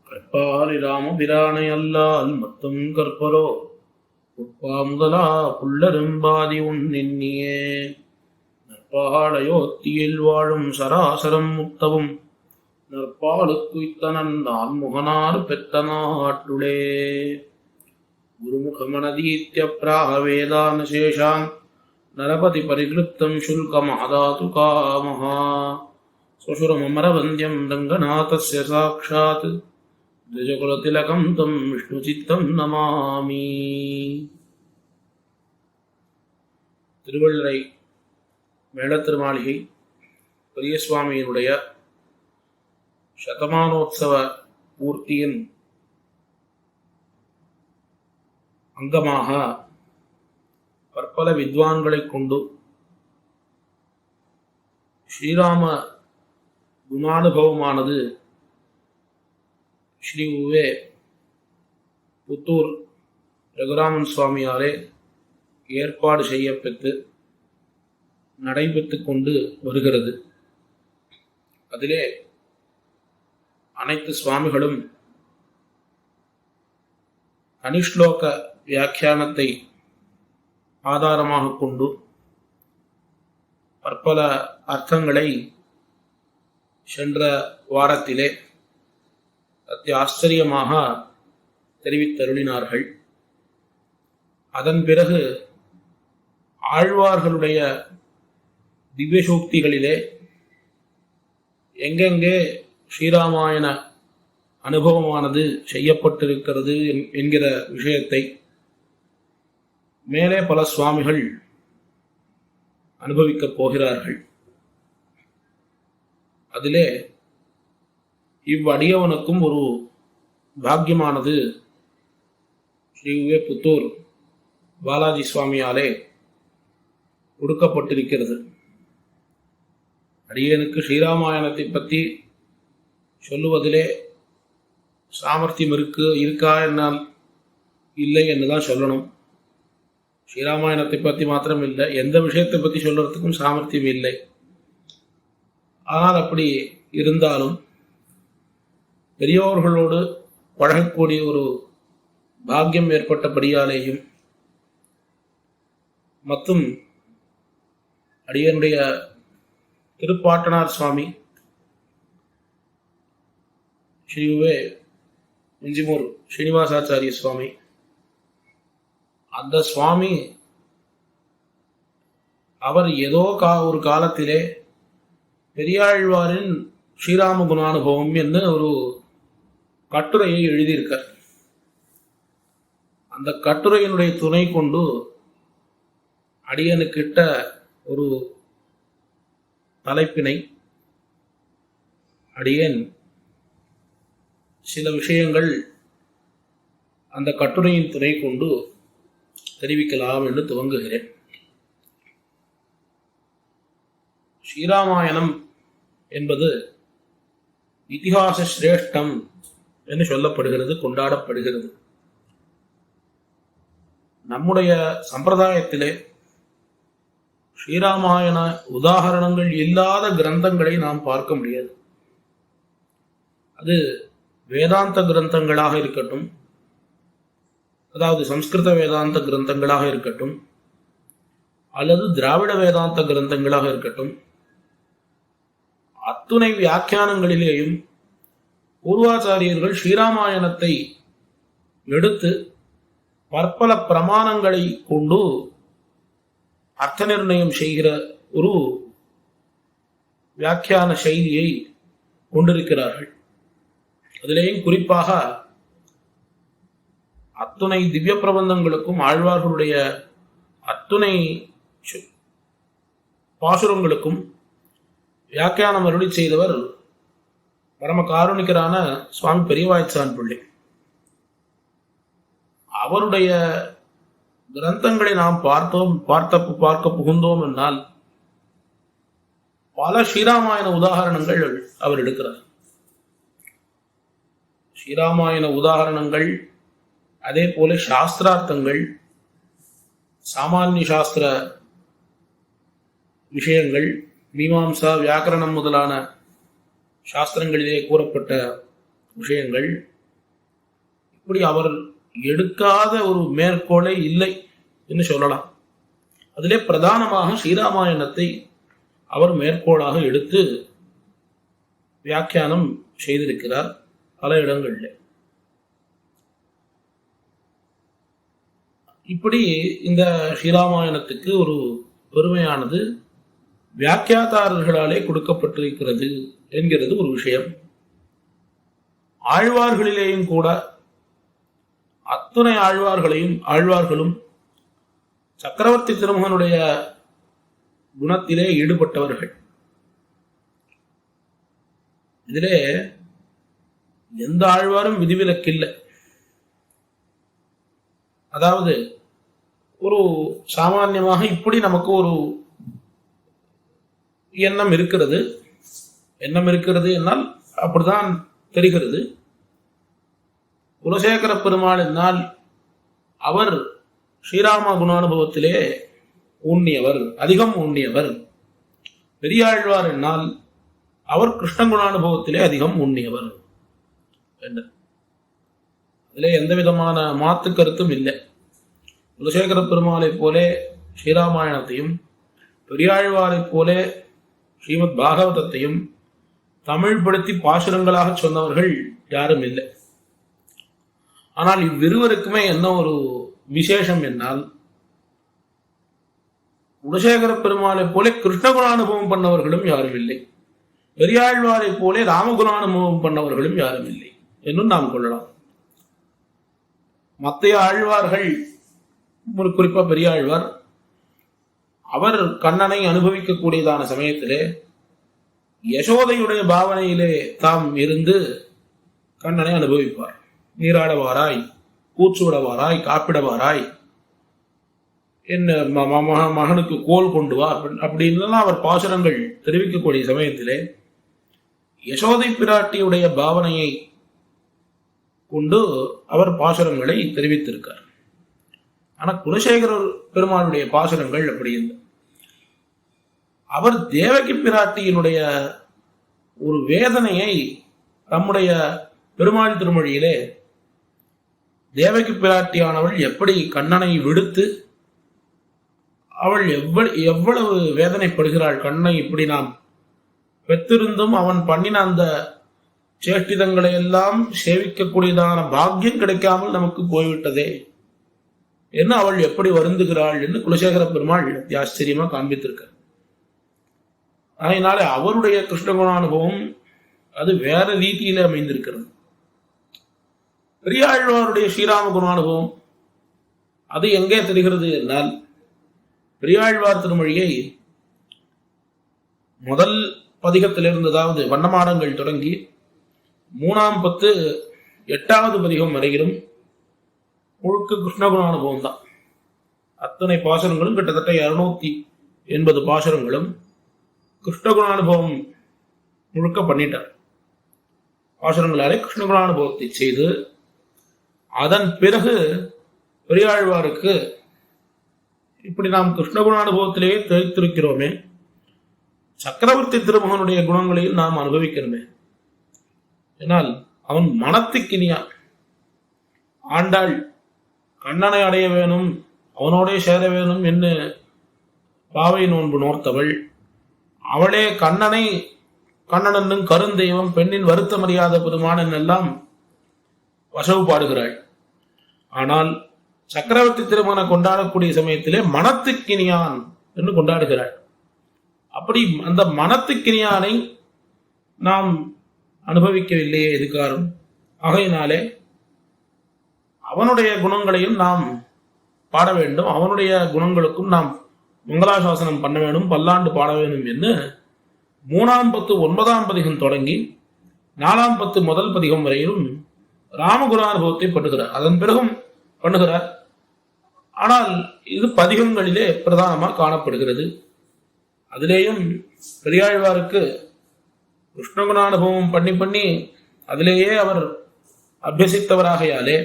கற்பாரி ராமபிரானை அல்லால் மத்தும் கற்பரோ உட்பா முதலா புல்லரும்பாதி உன்னெண்ணியே நற்பாளையோத்தியில் வாழும் சராசரம் முக்தவும் நற்பாலுக்கு இத்தனன் நான் முகனார் பெற்ற நாட்டுளே குருமுகமனதீத்ய பிராக வேதான சேஷான் நரபதி பரிகிருப்தம் சுல்கமாதாது காமஹா ஸ்வசுரமரவந்தியம் ரங்கநாதஸ்ய சாக்ஷாத் திஜகுலதிலகம் தம் விஷ்ணுசித்தம் நமாமி. திருவள்ளரை மேளத்திருமாளிகை பெரியசுவாமியினுடைய சதமானோத்சவ பூர்த்தியின் அங்கமாக பற்பல வித்வான்களை கொண்டு ஸ்ரீராம குணானுபவமானது ஸ்ரீ உவே புத்தூர் ரகுராமன் சுவாமியாலே ஏற்பாடு செய்யப்பட்டு நடைபெற்று கொண்டு வருகிறது. அதிலே அனைத்து சுவாமிகளும் அனிஷ்லோக வியாக்கியானத்தை ஆதாரமாக கொண்டு பற்பல அர்த்தங்களை சென்ற வாரத்திலே ஆச்சரியமாக தெரிவித்தருளினார்கள். அதன் பிறகு ஆழ்வார்களுடைய திவ்யசூக்திகளிலே எங்கெங்கே ஸ்ரீராமாயண அனுபவமானது செய்யப்பட்டிருக்கிறது என்கிற விஷயத்தை மேலே பல சுவாமிகள் அனுபவிக்கப் போகிறார்கள். அதிலே இவ்வடியவனுக்கும் ஒரு பாக்கியமானது ஸ்ரீ உவே புத்தூர் பாலாஜி சுவாமியாலே கொடுக்கப்பட்டிருக்கிறது. அடியனுக்கு ஸ்ரீராமாயணத்தை பற்றி சொல்லுவதிலே சாமர்த்தியம் இருக்கா என்னால் இல்லை என்றுதான் சொல்லணும். ஸ்ரீராமாயணத்தை பற்றி மாத்திரம் இல்லை, எந்த விஷயத்தை பற்றி சொல்றதுக்கும் சாமர்த்தியம் இல்லை. ஆனால் அப்படி இருந்தாலும் பெரியோர்களோடு பழகக்கூடிய ஒரு பாக்கியம் ஏற்பட்டபடியாலேயும் மற்றும் அடியனுடைய திருப்பாட்டனார் சுவாமி ஸ்ரீவே இஞ்சிமூர் ஸ்ரீனிவாசாச்சாரிய சுவாமி, அந்த சுவாமி அவர் ஏதோ ஒரு காலத்திலே பெரியாழ்வாரின் ஸ்ரீராம குணானுபவம் என்று ஒரு கட்டுரையை எழுதியிருக்கார். அந்த கட்டுரையினுடைய துணை கொண்டு அடியனுக்கிட்ட ஒரு தலைப்பினை அடியேன் சில விஷயங்கள் அந்த கட்டுரையின் துணை கொண்டு தெரிவிக்கலாம் என்று துவங்குகிறேன். ஸ்ரீராமாயணம் என்பது இதிகாச சிரேஷ்டம் என்று சொல்லப்படுகிறது, கொண்டாடப்படுகிறது. நம்முடைய சம்பிரதாயத்திலே ஸ்ரீராமாயண உதாரணங்கள் இல்லாத கிரந்தங்களை நாம் பார்க்க முடியாது. அது வேதாந்த கிரந்தங்களாக இருக்கட்டும், அதாவது சம்ஸ்கிருத வேதாந்த கிரந்தங்களாக இருக்கட்டும், அல்லது திராவிட வேதாந்த கிரந்தங்களாக இருக்கட்டும், அத்துணை வியாக்கியானங்களிலேயும் பூர்வாச்சாரியர்கள் ஸ்ரீராமாயணத்தை எடுத்து பற்பல பிரமாணங்களை கொண்டு அர்த்த நிர்ணயம் செய்கிற ஒரு வியாக்கியான செய்தியை கொண்டிருக்கிறார்கள். அதிலேயும் குறிப்பாக அத்துணை திவ்ய பிரபந்தங்களுக்கும் ஆழ்வார்களுடைய அத்துணை பாசுரங்களுக்கும் வியாக்கியானம் அருளி செய்தவர் பரம காருணிகரான சுவாமி பெரியவாய்ச்சான் பிள்ளை. அவருடைய கிரந்தங்களை நாம் பார்க்க புகுந்தோம் என்றால் பல ஸ்ரீராமாயண உதாரணங்கள் அவர் எடுக்கிறார். ஸ்ரீராமாயண உதாரணங்கள், அதே போல சாஸ்திரார்த்தங்கள், சாமானிய சாஸ்திர விஷயங்கள், மீமாம்சா, வியாக்கரணம் முதலான சாஸ்திரங்களிலே கூறப்பட்ட விஷயங்கள், இப்படி அவர் எடுக்காத ஒரு மேற்கோளே இல்லை என்று சொல்லலாம். அதிலே பிரதானமாக ஸ்ரீராமாயணத்தை அவர் மேற்கோளாக எடுத்து வியாக்கியானம் செய்திருக்கிறார் பல இடங்களில். இப்படி இந்த ஸ்ரீராமாயணத்துக்கு ஒரு பெருமையானது வியாக்கியாதாரர்களாலே கொடுக்கப்பட்டிருக்கிறது என்கிறது ஒரு விஷயம். ஆழ்வார்களிலேயும் கூட அத்துணை ஆழ்வார்களும் சக்கரவர்த்தி திருமகனுடைய குணத்திலே ஈடுபட்டவர்கள். இதிலே எந்த ஆழ்வாரும் விதிவிலக்கில்லை. அதாவது ஒரு சாமான்யமாக இப்படி நமக்கு ஒரு எண்ணம் இருக்கிறது என்னால் அப்படிதான் தெரிகிறது. குலசேகர பெருமாள் என்னால் அவர் ஸ்ரீராம குணானுபவத்திலே ஊன்னியவர், அதிகம் ஊன்னியவர். பெரியாழ்வார் என்னால் அவர் கிருஷ்ண குணானுபவத்திலே அதிகம் ஊன்னியவர் என்று அதிலே எந்த விதமான மாற்று கருத்தும் இல்லை. குலசேகர பெருமாளை போலே ஸ்ரீராமாயணத்தையும், பெரியாழ்வாரை போலே ஸ்ரீமத் பாகவதத்தையும் தமிழ் படுத்தி பாசுரங்களாக சொன்னவர்கள் யாரும் இல்லை. ஆனால் இவ்விருவருக்குமே என்ன ஒரு விசேஷம் என்னால், குலசேகர பெருமாளை போலே கிருஷ்ணகுணானுபவம் பண்ணவர்களும் யாரும் இல்லை, பெரியாழ்வாரை போலே ராமகுணானுபவம் பண்ணவர்களும் யாரும் இல்லை என்றும் நாம் கொள்ளலாம். மற்ற ஆழ்வார்கள், ஒரு குறிப்பா பெரியாழ்வார், அவர் கண்ணனை அனுபவிக்கக்கூடியதான சமயத்திலே யசோதையுடைய பாவனையிலே தாம் இருந்து கண்ணனை அனுபவிப்பார். நீராடவாராய், கூச்சுவிடவாராய், காப்பிடவாராய், என்ன மகனுக்கு கோல் கொண்டு வா அப்படின்னு அவர் பாசுரங்கள் தெரிவிக்கக்கூடிய சமயத்திலே யசோதை பிராட்டியுடைய பாவனையை கொண்டு அவர் பாசுரங்களை தெரிவித்திருக்கார். ஆனால் குலசேகர பெருமாளுடைய பாசுரங்கள் அப்படி இல்லை. அவர் தேவகி பிராட்டியினுடைய ஒரு வேதனையை தம்முடைய பெருமாள் திருமொழியிலே, தேவகி பிராட்டியானவள் எப்படி கண்ணனை விடுத்து அவள் எவ்வளவு வேதனைப்படுகிறாள், கண்ணை இப்படி நாம் பெற்றிருந்தும் அவன் பண்ணின அந்த சேஷ்டிதங்களை எல்லாம் சேவிக்கக்கூடியதான பாக்கியம் கிடைக்காமல் நமக்கு போய்விட்டதே என்று அவள் எப்படி வருந்துகிறாள் என்று குலசேகர பெருமாள் ஆச்சரியமா காண்பித்திருக்க. அதனால அவருடைய கிருஷ்ணகுணானுபவம் அது வேற ரீதியில அமைந்திருக்கிறது. பெரியாழ்வாருடைய ஸ்ரீராம குணானுபவம் அது எங்கே தெரிகிறது என்றால், பெரியாழ்வார் திருமொழியை முதல் பதிகத்திலிருந்து, அதாவது வண்ணமாடங்கள் தொடங்கி 3ஆம் பத்து 8வது பதிகம் வரையிலும் முழுக்க கிருஷ்ணகுணானுபவம் தான். அத்தனை பாசுரங்களும் கிட்டத்தட்ட 280 பாசுரங்களும் கிருஷ்ணகுணானுபவம் முழுக்க பண்ணிட்டார். பாசுரங்களாலே கிருஷ்ணகுணானுபவத்தை செய்து அதன் பிறகு பெரியாழ்வாருக்கு இப்படி நாம் கிருஷ்ணகுணானுபவத்திலேயே தெரிவித்திருக்கிறோமே, சக்கரவர்த்தி திருமகனுடைய குணங்களையும் நாம் அனுபவிக்கிறோமே. ஏனால் அவன் மனத்துக்கினியான். ஆண்டாள் கண்ணனை அடைய வேணும், அவனோடே சேர வேணும் என்று பாவை நோன்பு நோர்த்தவள். அவளே கண்ணன் என்னும் கருந்தெய்வம், பெண்ணின் வருத்தம் அறியாத பெருமான் என்னெல்லாம் வசவு பாடுகிறாள். ஆனால் சக்கரவர்த்தி திருமகனை கொண்டாடக்கூடிய சமயத்திலே மனத்துக்கினியான் என்று கொண்டாடுகிறாள். அப்படி அந்த மனத்துக்கினியானை நாம் அனுபவிக்கவில்லையே எதுக்காரும். ஆகையினாலே அவனுடைய குணங்களையும் நாம் பாட வேண்டும், அவனுடைய குணங்களுக்கும் நாம் மங்களாசாசனம் பண்ண வேண்டும், பல்லாண்டு பாட வேண்டும் என்று 3ஆம் பத்து 9ஆம் பதிகம் தொடங்கி 4ஆம் பத்து முதல் பதிகம் வரையிலும் ராமகுணானுபவத்தை பண்ணுகிறார். அதன் பிறகும் பண்ணுகிறார். ஆனால் இது பதிகங்களிலே பிரதானமாக காணப்படுகிறது. அதிலேயும் பெரியாழ்வாருக்கு கிருஷ்ணகுணானுபவம் பண்ணி அதிலேயே அவர் அபியசித்தவராகையாலே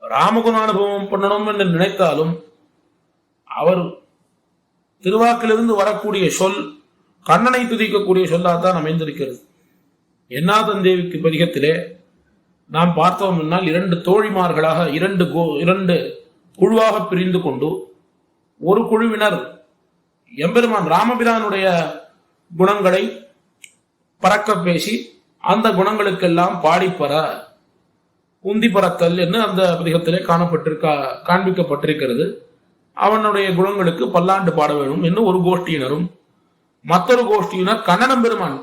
ராமகுணானுபவம் பண்ணணும் என்று நினைத்தாலும் அவர் திருவாக்கிலிருந்து வரக்கூடிய சொல் கண்ணனை துதிக்கக்கூடிய சொல்லாத்தான் அமைந்திருக்கிறது. என்னாதன் தேவிக்கு பதிகத்திலே நாம் பார்த்தோம் என்னால் 2 தோழிமார்களாக 2 குழுவாக பிரிந்து கொண்டு ஒரு குழுவினர் எம்பெருமான் ராமபிரானுடைய குணங்களை பறக்க பேசி அந்த குணங்களுக்கெல்லாம் பாடிப்பற உந்தி பறத்தல் என்று அந்த பதிகத்திலே காண்பிக்கப்பட்டிருக்கிறது. அவனுடைய குணங்களுக்கு பல்லாண்டு பாட வேண்டும் என்று ஒரு கோஷ்டியினரும், மற்றொரு கோஷ்டியினர் கண்ணனம் பெருமான்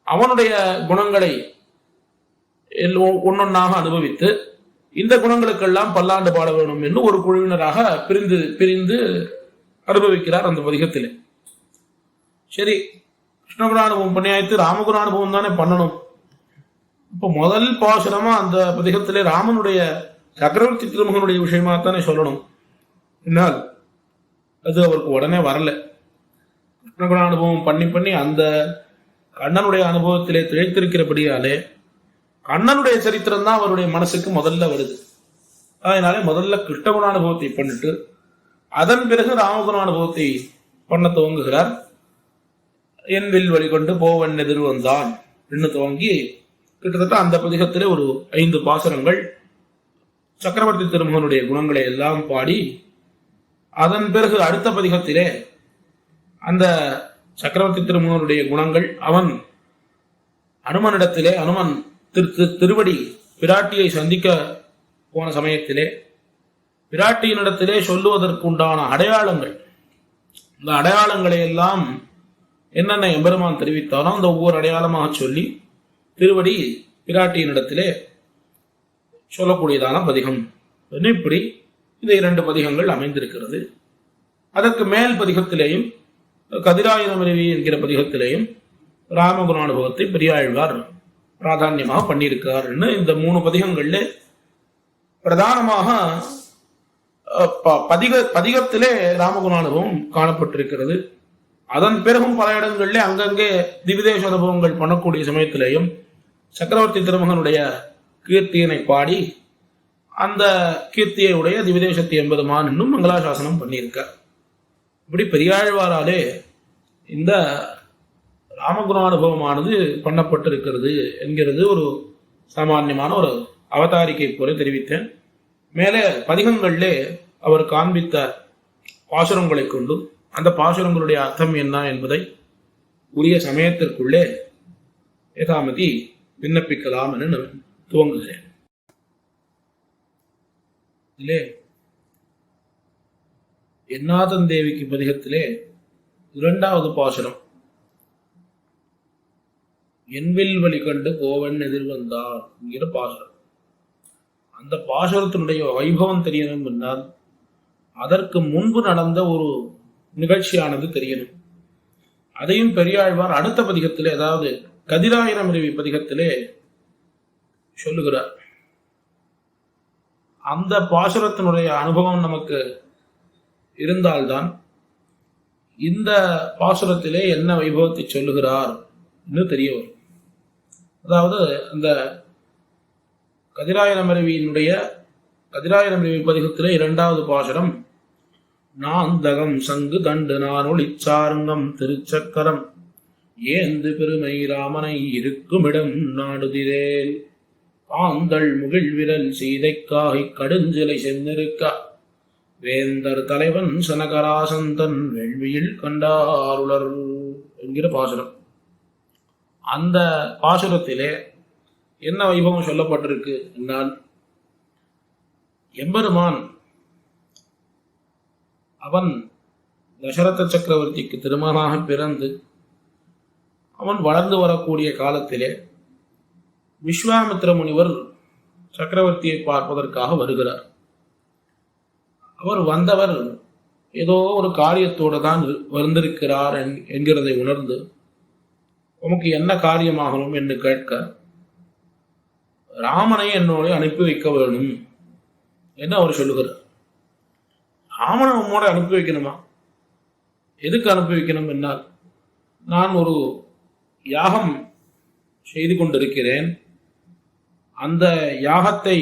அவனுடைய குணங்களை ஒன்னொன்னாக அனுபவித்து இந்த குணங்களுக்கெல்லாம் பல்லாண்டு பாட வேண்டும் என்று ஒரு குழுவினராக பிரிந்து அனுபவிக்கிறார் அந்த பதிகத்திலே. சரி, கிருஷ்ணகுணானுபவம் பண்ணியாய்த்து ராமகுணானுபவம் தானே பண்ணணும். இப்ப முதல் பாசுரமா அந்த பதிகத்திலே ராமனுடைய சக்கரவர்த்தி திருமகனுடைய விஷயமா தானே சொல்லணும். என்னால் அது அவருக்கு உடனே வரல. கிருஷ்ணகுணானுபவம் பண்ணி அந்த கண்ணனுடைய அனுபவத்திலே திளைத்திருக்கிறபடியாலே கண்ணனுடைய சரித்திரம் தான் அவருடைய மனசுக்கு முதல்ல வருது. அதனாலே முதல்ல கிருஷ்ணகுணானுபவத்தை பண்ணிட்டு அதன் பிறகு ராமகுணானுபவத்தை பண்ண துவங்குகிறார். என் வில் வழிகொண்டு போவன் எதிர் வந்தான் என்று துவங்கி கிட்டத்தட்ட அந்த பதிகத்திலே ஒரு 5 பாசுரங்கள் சக்கரவர்த்தி திருமகனுடைய குணங்களை எல்லாம் பாடி, அதன் பிறகு அடுத்த பதிகத்திலே அந்த சக்கரவர்த்தி திருமகனுடைய குணங்கள் அவன் அனுமனிடத்திலே அனுமன் திருவடி பிராட்டியை சந்திக்க போன சமயத்திலே பிராட்டியினிடத்திலே சொல்லுவதற்குண்டான அடையாளங்கள், இந்த அடையாளங்களை எல்லாம் என்னென்ன எம்பெருமான் தெரிவித்தானோ அந்த ஒவ்வொரு அடையாளமாக சொல்லி திருவடி பிராட்டியினிடத்திலே சொல்லக்கூடியதான பதிகம். இப்படி இந்த 2 பதிகங்கள் அமைந்திருக்கிறது. அதற்கு மேல் பதிகத்திலேயும் கதிராயுதமருவி என்கிற பதிகத்திலேயும் ராமகுணானுபவத்தை பெரியாழ்வார் பிராதான்யமாக பண்ணியிருக்கிறார். இந்த 3 பதிகங்கள்ல பிரதானமாக பதிகத்திலே ராமகுணானுபவம் காணப்பட்டிருக்கிறது. அதன் பிறகும் பல இடங்களிலே அங்கங்கே திவிதேச அனுபவங்கள் பண்ணக்கூடிய சமயத்திலேயும் சக்கரவர்த்தி திருமகனுடைய கீர்த்தியினை பாடி அந்த கீர்த்தியை உடைய திவிதேசத்தை எம்பெருமான் இன்னும் மங்களாசாசனம் பண்ணியிருக்க. இப்படி பெரியாழ்வாராலே இந்த ராமகுணானுபவமானது பண்ணப்பட்டிருக்கிறது என்கிறது ஒரு சாமான்யமான ஒரு அவதாரிக்கை போல தெரிவித்தேன். மேலே பதிகங்களிலே அவர் காண்பித்த பாசுரங்களை கொண்டு அந்த பாசுரங்களுடைய அர்த்தம் என்ன என்பதை உரிய சமயத்திற்குள்ளே ஏகாமதி விண்ணப்பிக்கலாம் என துவங்குகிறேன். இதிலே என்னாதன் தேவிக்கு பதிகத்திலே 2வது பாசுரம் என்வில் வழி கண்டு கோவன் எதிர்வந்தார் என்கிற பாசுரம். அந்த பாசுரத்தினுடைய வைபவம் தெரியணும் என்றால் அதற்கு முன்பு நடந்த ஒரு நிகழ்ச்சியானது தெரியணும். அதையும் பெரியாழ்வார் அடுத்த பதிகத்திலே, அதாவது கதிராயிரமருவி பதிகத்திலே சொல்லுகிறார். அந்த பாசுரத்தினுடைய அனுபவம் நமக்கு இருந்தால்தான் இந்த பாசுரத்திலே என்ன வைபவத்தை சொல்லுகிறார் என்று தெரிய வரும். அதாவது அந்த கதிராயிரமருவி பதிகத்திலே 2வது பாசுரம் நாந்தகம் சங்கு தண்டு நான் ஒளிச்சாருங்கம் திருச்சக்கரம் ஏந்து பெருமை ராமனை இருக்குமிடம் நாடுதிரேல் பாந்தள் முகில் விரல் சீதைக்காகி கடுஞ்சிலை சென்னிருக்க வேந்தர் தலைவன் சனகராசந்தன் வேள்வியில் கண்டாருளர் என்கிற பாசுரம். அந்த பாசுரத்திலே என்ன வைபவம் சொல்லப்பட்டிருக்கு என்றால், எம்பெருமான் அவன் தசரத சக்கரவர்த்திக்கு திருமகனாக பிறந்து அவன் வளர்ந்து வரக்கூடிய காலத்திலே விஸ்வாமித்திர முனிவர் சக்கரவர்த்தியை பார்ப்பதற்காக வருகிறார். அவர் வந்தவர் ஏதோ ஒரு காரியத்தோடு தான் வந்திருக்கிறார் என்கிறதை உணர்ந்து உமக்கு என்ன காரியமாகணும் என்று கேட்க, ராமனை என்னோட அனுப்பி வைக்க வேணும் என்று அவர் சொல்லுகிறார். ராமனை உம்மோட அனுப்பி வைக்கணுமா? எதுக்கு அனுப்பி வைக்கணும் என்னால், நான் ஒரு யாகம் செய்து கொண்டிருக்கிறேன். அந்த யாகத்தை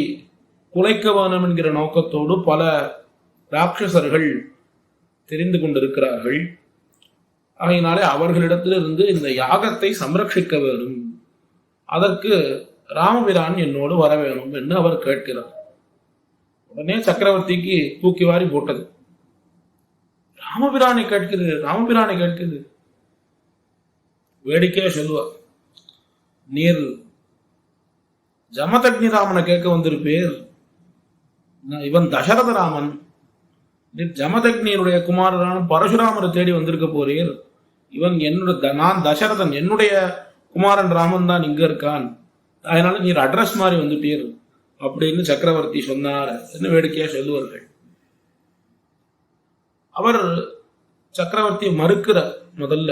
குலைக்க வேணும் என்கிற நோக்கத்தோடு பல ராட்சசர்கள் தெரிந்து கொண்டிருக்கிறார்கள். ஆகையினாலே அவர்களிடத்திலிருந்து இந்த யாகத்தை சம்ரட்சிக்க வேண்டும். அதற்கு ராமபிரான் என்னோடு வர வேணும் என்று அவர் கேட்கிறார். உடனே சக்கரவர்த்திக்கு தூக்கி வாரி போட்டது. ராமபிரானை கேட்கிறது. வேடிக்கையா சொல்லுவார், நீர் ஜமதக்னி ராமனை கேட்க வந்திருப்பீர், இவன் தசரத ராமன். நீர் ஜமதக்னியருடைய குமாரரான பரசுராமரை தேடி வந்திருக்க போறீர். இவன் நான் தசரதன், என்னுடைய குமாரன் ராமன் தான் இங்க இருக்கான், அதனால நீர் அட்ரஸ் மாதிரி வந்துட்டீர் அப்படின்னு சக்கரவர்த்தி சொன்னார் என்ன வேடிக்கையா சொல்லுவார்கள். அவர் சக்கரவர்த்தி மறுக்கிறார். முதல்ல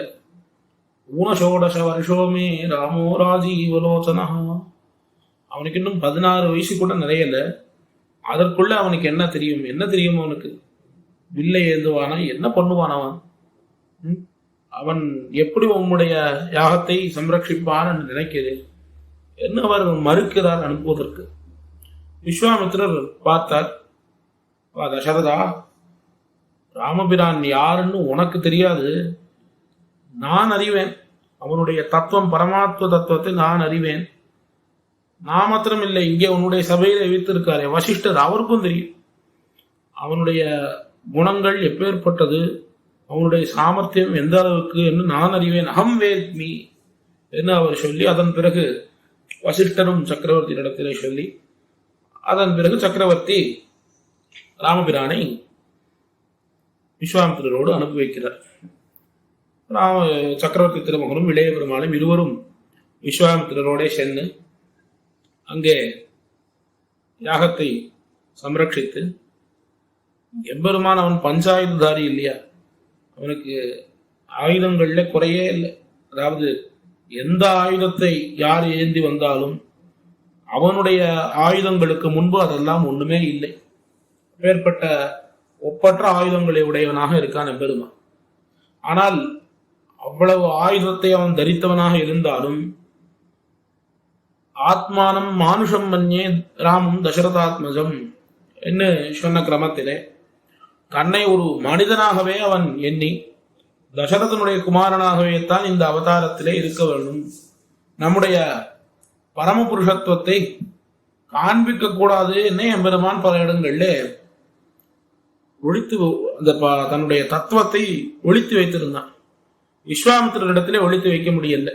ஊனசோடச வருஷோமே ராமோ ராஜீவலோச்சனா, அவனுக்கு இன்னும் 16 வயசு கூட நிறையல. அதற்குள்ள அவனுக்கு என்ன தெரியும் அவனுக்கு? வில்லை ஏந்துவானா, என்ன பண்ணுவான் அவன் எப்படி உம்முடைய யாகத்தை சம்ரட்சிப்பான் என்று நினைக்கிறேன் என்று அவர் மறுக்கிறார் அனுப்புவதற்கு. விஸ்வாமித்திரர் பார்த்தார், தசரதா, ராமபிரான் யாருன்னு உனக்கு தெரியாது, நான் அறிவேன். அவனுடைய தத்துவம், பரமாத்ம தத்துவத்தை நான் அறிவேன். நான் மாத்திரம் இல்லை, இங்கே உன்னுடைய சபையில வைத்திருக்காரு வசிஷ்டர், அவருக்கும் தெரியும் அவனுடைய குணங்கள் எப்பேற்பட்டது, அவனுடைய சாமர்த்தியம் எந்த அளவுக்கு என்று நான் அறிவேன். அகம் வேத்மி என்று அவர் சொல்லி, அதன் பிறகு வசிஷ்டரும் சக்கரவர்த்தி இடத்திலே சொல்லி, அதன் பிறகு சக்கரவர்த்தி ராமபிரானை விஸ்வாமித்திரரோடு அனுப்பி வைக்கிறார். சக்கரவர்த்தி திருமகனும் இளைய பெருமாளும் இருவரும் விஸ்வாமித்திரரோட சென்று அங்கே யாகத்தை சம்ரட்சித்து, எம்பெருமான் அவன் பஞ்சாயுததாரி இல்லையா, அவனுக்கு ஆயுதங்கள்ல குறையே இல்லை. அதாவது எந்த ஆயுதத்தை யார் ஏந்தி வந்தாலும் அவனுடைய ஆயுதங்களுக்கு முன்பு அதெல்லாம் ஒண்ணுமே இல்லை. அப்பேற்பட்ட ஒப்பற்ற ஆயுதங்களை உடையவனாக இருக்கான் எம்பெருமான். ஆனால் அவ்வளவு ஆயுதத்தை அவன் தரித்தவனாக இருந்தாலும் ஆத்மானம் மானுஷம் மன்யே ராமம் தசரதாத்மஜம் என்று சொன்ன கிரமத்திலே தன்னை ஒரு மனிதனாகவே அவன் எண்ணி தசரதனுடைய குமாரனாகவே தான் இந்த அவதாரத்திலே இருக்க வேண்டும், நம்முடைய பரமபுருஷத்துவத்தை காண்பிக்க கூடாது என்ன எம்பெருமான் பல இடங்கள்ல ஒழித்து அந்த தன்னுடைய தத்துவத்தை ஒழித்து வைத்திருந்தான். விஸ்வாமித்திரரிடத்திலே ஒழித்து வைக்க முடியல.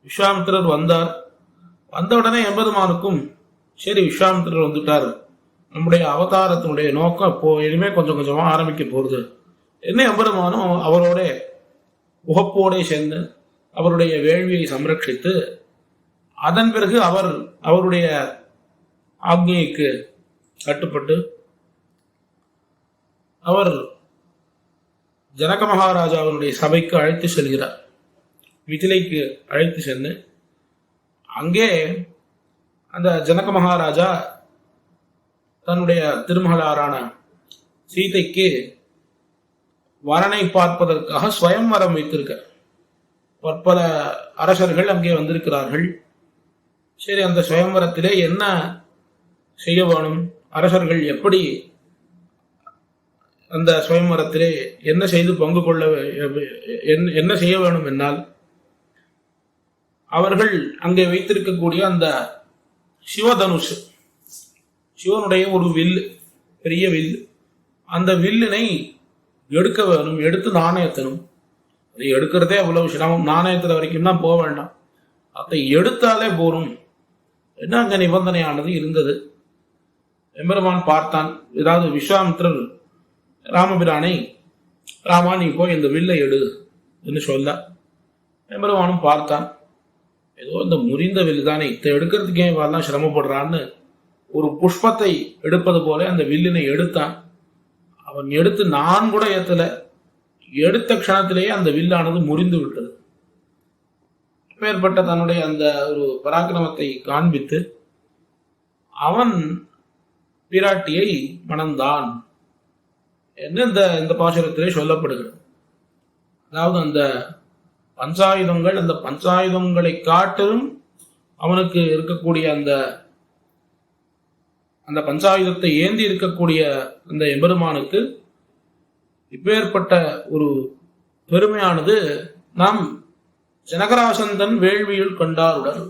விஸ்வாமித்திரர் வந்தார். வந்த உடனே எம்பெருமானுக்கும் சரி, விஸ்வாமித்திரர் வந்துட்டார், நம்முடைய அவதாரத்தினுடைய நோக்கம் இப்போ இனிமே கொஞ்சம் கொஞ்சமா ஆரம்பிக்க போறது என்ன எம்பெருமானும் அவரோட உகப்போட சேர்ந்து அவருடைய வேள்வியை சம்ரட்சித்து, அதன் பிறகு அவருடைய ஆக்ஞைக்கு கட்டுப்பட்டு அவர் ஜனக மகாராஜாவினுடைய சபைக்கு அழைத்து செல்கிறார். மிதிலைக்கு அழைத்து சென்று அங்கே அந்த ஜனக மகாராஜா தன்னுடைய திருமகளாரான சீதைக்கு வரனை பார்ப்பதற்காக ஸ்வயம்வரம் வைத்திருக்க பற்பல அரசர்கள் அங்கே வந்திருக்கிறார்கள். சரி, அந்த ஸ்வயம்வரத்திலே என்ன செய்ய வேணும், அரசர்கள் எப்படி அந்த ஸ்வயம்வரத்திலே என்ன செய்து பங்கு கொள்ள என்ன செய்ய வேணும் என்னால், அவர்கள் அங்கே வைத்திருக்கக்கூடிய அந்த சிவதனுஷ், சிவனுடைய ஒரு வில், பெரிய வில், அந்த வில்லினை எடுக்க வேணும், எடுத்து நாணயத்தனும். அதை எடுக்கிறதே அவ்வளவு சிரமம், நாணயத்துல வரைக்கும் தான் போக வேண்டாம், அதை எடுத்தாலே போரும் என்ன அங்க நிபந்தனையானது இருந்தது. எம்பெருமான் பார்த்தான். ஏதாவது விஸ்வாமித்திரர் ராமபிரானை, ராமா நீ போய் இந்த வில்லை எடு என்று சொல்ல, எம்பெருமானும் பார்த்தான். ஏதோ இந்த முறிந்த வில் தானே, இதை எடுக்கிறதுக்கே இவெல்லாம் சிரமப்படுறான்னு ஒரு புஷ்பத்தை எடுப்பது போல அந்த வில்லினை எடுத்தான். அவன் எடுத்து நான் கூட ஏத்தல, எடுத்த க்ஷணத்திலேயே அந்த வில்லானது முறிந்து விட்டது. அப்பேற்பட்ட தன்னுடைய அந்த ஒரு பராக்கிரமத்தை காண்பித்து அவன் பிராட்டியை மணந்தான் என்று இந்த பாசுரத்திலே சொல்லப்படுகிறது. அதாவது அந்த பஞ்சாயுதங்கள், அந்த பஞ்சாயுதங்களை காட்டிலும் அவனுக்கு இருக்கக்கூடிய அந்த பஞ்சாயுதத்தை ஏந்தி இருக்கக்கூடிய அந்த எம்பெருமானுக்கு இப்பேற்பட்ட ஒரு பெருமையானது நாம் ஜனகராசந்தன் வேள்வியில் கண்டாருடன்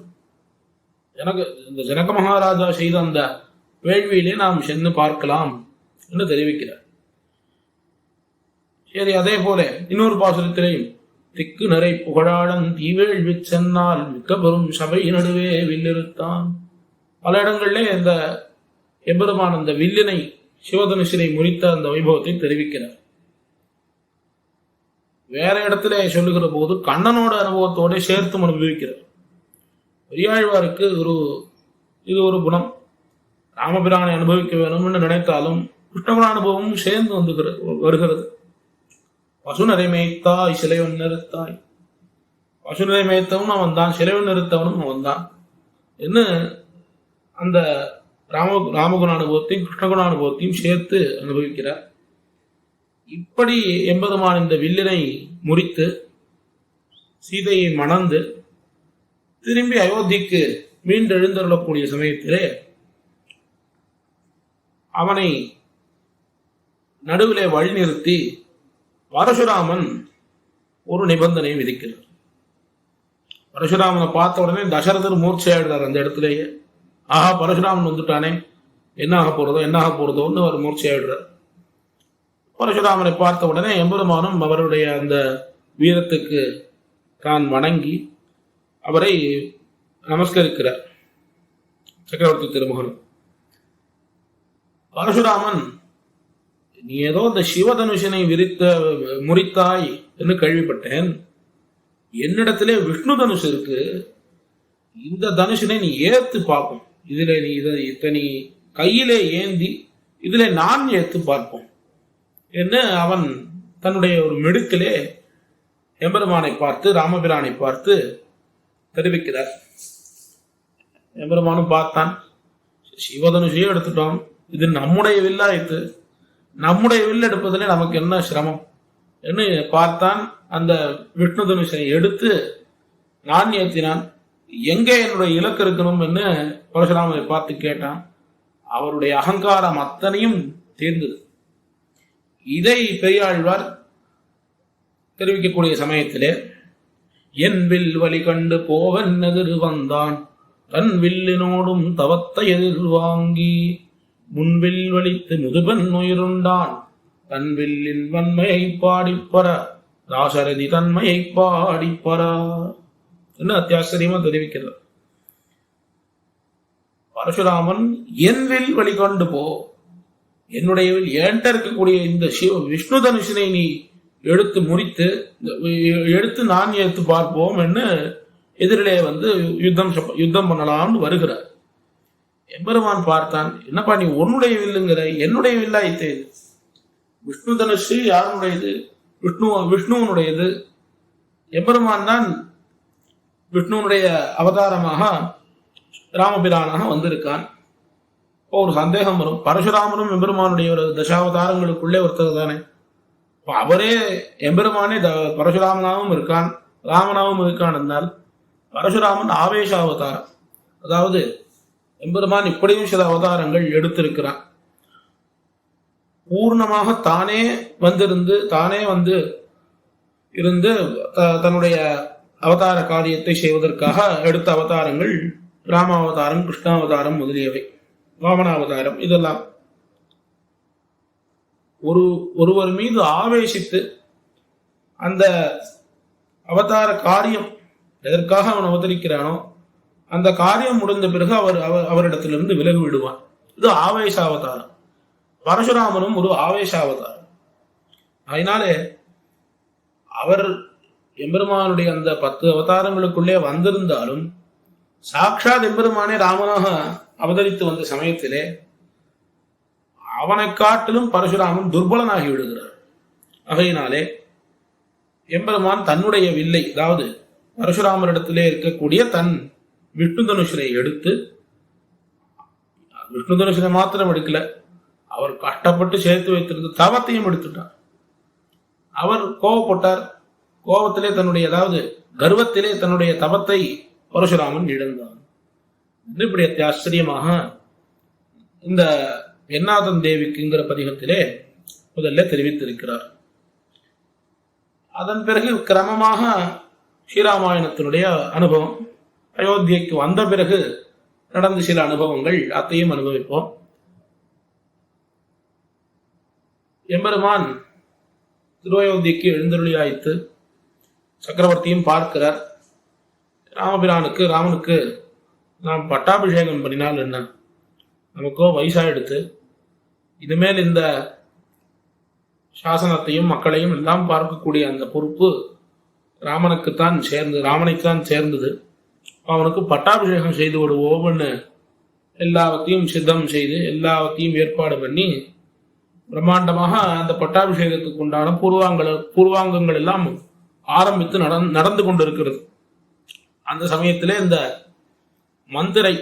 எனக்கு இந்த ஜனக மகாராஜா செய்த அந்த வேள்வியிலே நாம் சென்று பார்க்கலாம் என்று தெரிவிக்கிறார். சரி, அதே போல இன்னொரு பாசுரத்திலேயும் திக்கு நிறை புகழாளன் தீவேள்வி சென்னால் மிக்க பெரும் சபை நடுவே வில்லிருத்தான். பல இடங்களிலே இந்த எம்பெருமான் அந்த வில்லினை சிவதனுஷனை முறித்த அந்த வைபவத்தை தெரிவிக்கிறார். வேற இடத்துல சொல்லுகிற போது கண்ணனோட அனுபவத்தோட சேர்த்து அனுபவிக்கிறார். பெரியாழ்வாருக்கு இது ஒரு குணம். ராமபிரானை அனுபவிக்க வேணும் என்று நினைத்தாலும் கிருஷ்ணகுண அனுபவமும் சேர்ந்து வருகிறது. பசுநரை மேய்த்தாய் சிலைவன் நிறுத்தாய். பசுநரை மேய்த்தவனும் அவன் தான், சிலைவன் நிறுத்தவனும் அவன் தான் என்ன அந்த ராமகுண அனுபவத்தையும் கிருஷ்ணகுண அனுபவத்தையும் சேர்த்து அனுபவிக்கிறார். இப்படி எம்பெருமான் இந்த வில்லினை முறித்து சீதையை மணந்து திரும்பி அயோத்திக்கு மீண்டெழுந்தருளக்கூடிய சமயத்திலே அவனை நடுவிலே வழிநிறுத்தி பரசுராமன் ஒரு நிபந்தனை விதிக்கிறார். பரசுராமனை பார்த்த உடனே தசரதர் மூர்ச்சையாடுறார் அந்த இடத்திலேயே. ஆஹா, பரசுராமன் வந்துட்டானே, என்ன ஆக போறதோன்னு அவர் மூர்ச்சையாடுறார். பரசுராமனை பார்த்த உடனே எம்பெருமானும் அவருடைய அந்த வீரத்துக்கு தான் வணங்கி அவரை நமஸ்கரிக்கிறார். சக்கரவர்த்தி திருமகனும் பரசுராமன், நீ ஏதோ இந்த சிவதனுஷனை முறித்தாய் என்று கேள்விப்பட்டேன். என்னிடத்திலே விஷ்ணு தனுஷ் இருக்கு, இந்த தனுஷனை நீ ஏத்து பார்ப்போம். இதுல நீ இத்தனை கையிலே ஏந்தி இதுல நான் ஏத்து பார்ப்போம் என்று அவன் தன்னுடைய ஒரு மெடுக்கிலே எம்பெருமானை பார்த்து ராமபிரானை பார்த்து தெரிவிக்கிறார். எம்பெருமானும் பார்த்தான், சிவதனுஷையும் எடுத்துட்டோம், இது நம்முடைய வில்லாயிற்று, நம்முடைய வில் எடுப்பதிலே நமக்கு என்ன சிரமம் என்று பார்த்தான். அந்த விஷ்ணு தனுஷனை எடுத்து நான் ஏற்றினான். எங்கே என்னுடைய இலக்கு இருக்கணும் என்று பரசுராமரை பார்த்து கேட்டான். அவருடைய அகங்காரம் அத்தனையும் தீர்ந்தது. இதை பெரியாழ்வார் தெரிவிக்கக்கூடிய சமயத்திலே என் வில் வழி கண்டு போவன் எதிர் வந்தான், தன் வில்லினோடும் தவத்தை எதிர் வாங்கி முன்வில் வலித்து முதுபன் உயிருண்டான், தன் வில்லின் வன்மையை பாடிப்பற தாசரதி தன்மையை பாடிப்பற என்ன அத்தியாச்சரியமா தெரிவிக்கிறார். பரசுராமன் என் வில் வழிகொண்டு போ, என்னுடைய வில் ஏன்ட்ட இருக்கக்கூடிய இந்த விஷ்ணு தனுஷனை நீ எடுத்து நான் ஏற்று பார்ப்போம் என்று எதிரிலே யுத்தம் பண்ணலாம்னு வருகிறார். எம்பெருமான் பார்த்தான், என்னப்பா நீ உன்னுடைய வில்லுங்கிற, என்னுடைய வில்லாயித்தே. விஷ்ணு தனுஷு யாருடையது? விஷ்ணுவனுடையது. எம்பெருமான் தான் விஷ்ணுவனுடைய அவதாரமாக ராமபிரானாக வந்திருக்கான். இப்போ ஒரு சந்தேகம் வரும், பரசுராமனும் எம்பெருமானுடைய ஒரு தசாவதாரங்களுக்குள்ளே ஒருத்தர் தானே. அவரே எம்பெருமானே பரசுராமனாகவும் இருக்கான், ராமனாகவும் இருக்கான் என்றால் பரசுராமன் ஆவேச அவதாரம். அதாவது எம்பெருமான் இப்படியும் சில அவதாரங்கள் எடுத்திருக்கிறான். பூர்ணமாக தானே வந்து தன்னுடைய அவதார காரியத்தை செய்வதற்காக எடுத்த அவதாரங்கள் ராமாவதாரம், கிருஷ்ணாவதாரம் முதலியவை, வாமனாவதாரம். இதெல்லாம் ஒருவர் மீது ஆவேசித்து அந்த அவதார காரியம் எதற்காக அவன் அவதரிக்கிறானோ அந்த காரியம் முடிந்த பிறகு அவரிடத்திலிருந்து விலகி விடுவான். இது ஆவேச அவதாரம். பரசுராமனும் ஒரு ஆவேச அவதாரம். அதனாலே அவர் எம்பெருமானுடைய அந்த 10 அவதாரங்களுக்குள்ளே வந்திருந்தாலும் சாட்சாத் எம்பெருமானே ராமனாக அவதரித்து வந்த சமயத்திலே அவனை காட்டிலும் பரசுராமன் துர்பலனாகி விடுகிறார். ஆகையினாலே எம்பெருமான் தன்னுடைய வில்லை, அதாவது பரசுராமரிடத்திலே இருக்கக்கூடிய தன் விஷ்ணு தனுஷனை எடுத்து, விஷ்ணு தனுஷனை மாத்திரம் எடுக்கல, அவர் கஷ்டப்பட்டு சேர்த்து வைத்திருந்த தவத்தையும் எடுத்துட்டார். அவர் கோபப்பட்டார். கோபத்திலே அதாவது கர்வத்திலே தன்னுடைய தவத்தை பரசுராமன் இழந்தான். இப்படி ஆச்சரியமாக இந்த என்னாதன் தேவிக்குங்கிற பதிகத்திலே முதல்ல தெரிவித்திருக்கிறார். அதன் பிறகு கிரமமாக ஸ்ரீராமாயணத்தினுடைய அனுபவம், அயோத்தியைக்கு வந்த பிறகு நடந்த சில அனுபவங்கள் அத்தையும் அனுபவிப்போம். எம்பெருமான் திருவயோத்திக்கு எழுந்தருளியாய்த்து சக்கரவர்த்தியும் பார்க்கிறார். ராமனுக்கு நாம் பட்டாபிஷேகம் பண்ணினால் என்ன, நமக்கோ வயசாயிடுத்து, இனிமேல் இந்த சாசனத்தையும் மக்களையும் எல்லாம் பார்க்கக்கூடிய அந்த பொறுப்பு ராமனைத்தான் சேர்ந்தது. அவனுக்கு பட்டாபிஷேகம் செய்து விடுவோம்னு எல்லாவற்றையும் சித்தம் செய்து எல்லாவற்றையும் ஏற்பாடு பண்ணி பிரம்மாண்டமாக அந்த பட்டாபிஷேகத்துக்கு உண்டான பூர்வாங்கங்கள் எல்லாம் ஆரம்பித்து நடந்து கொண்டிருக்கிறது. அந்த சமயத்திலே இந்த மந்திரை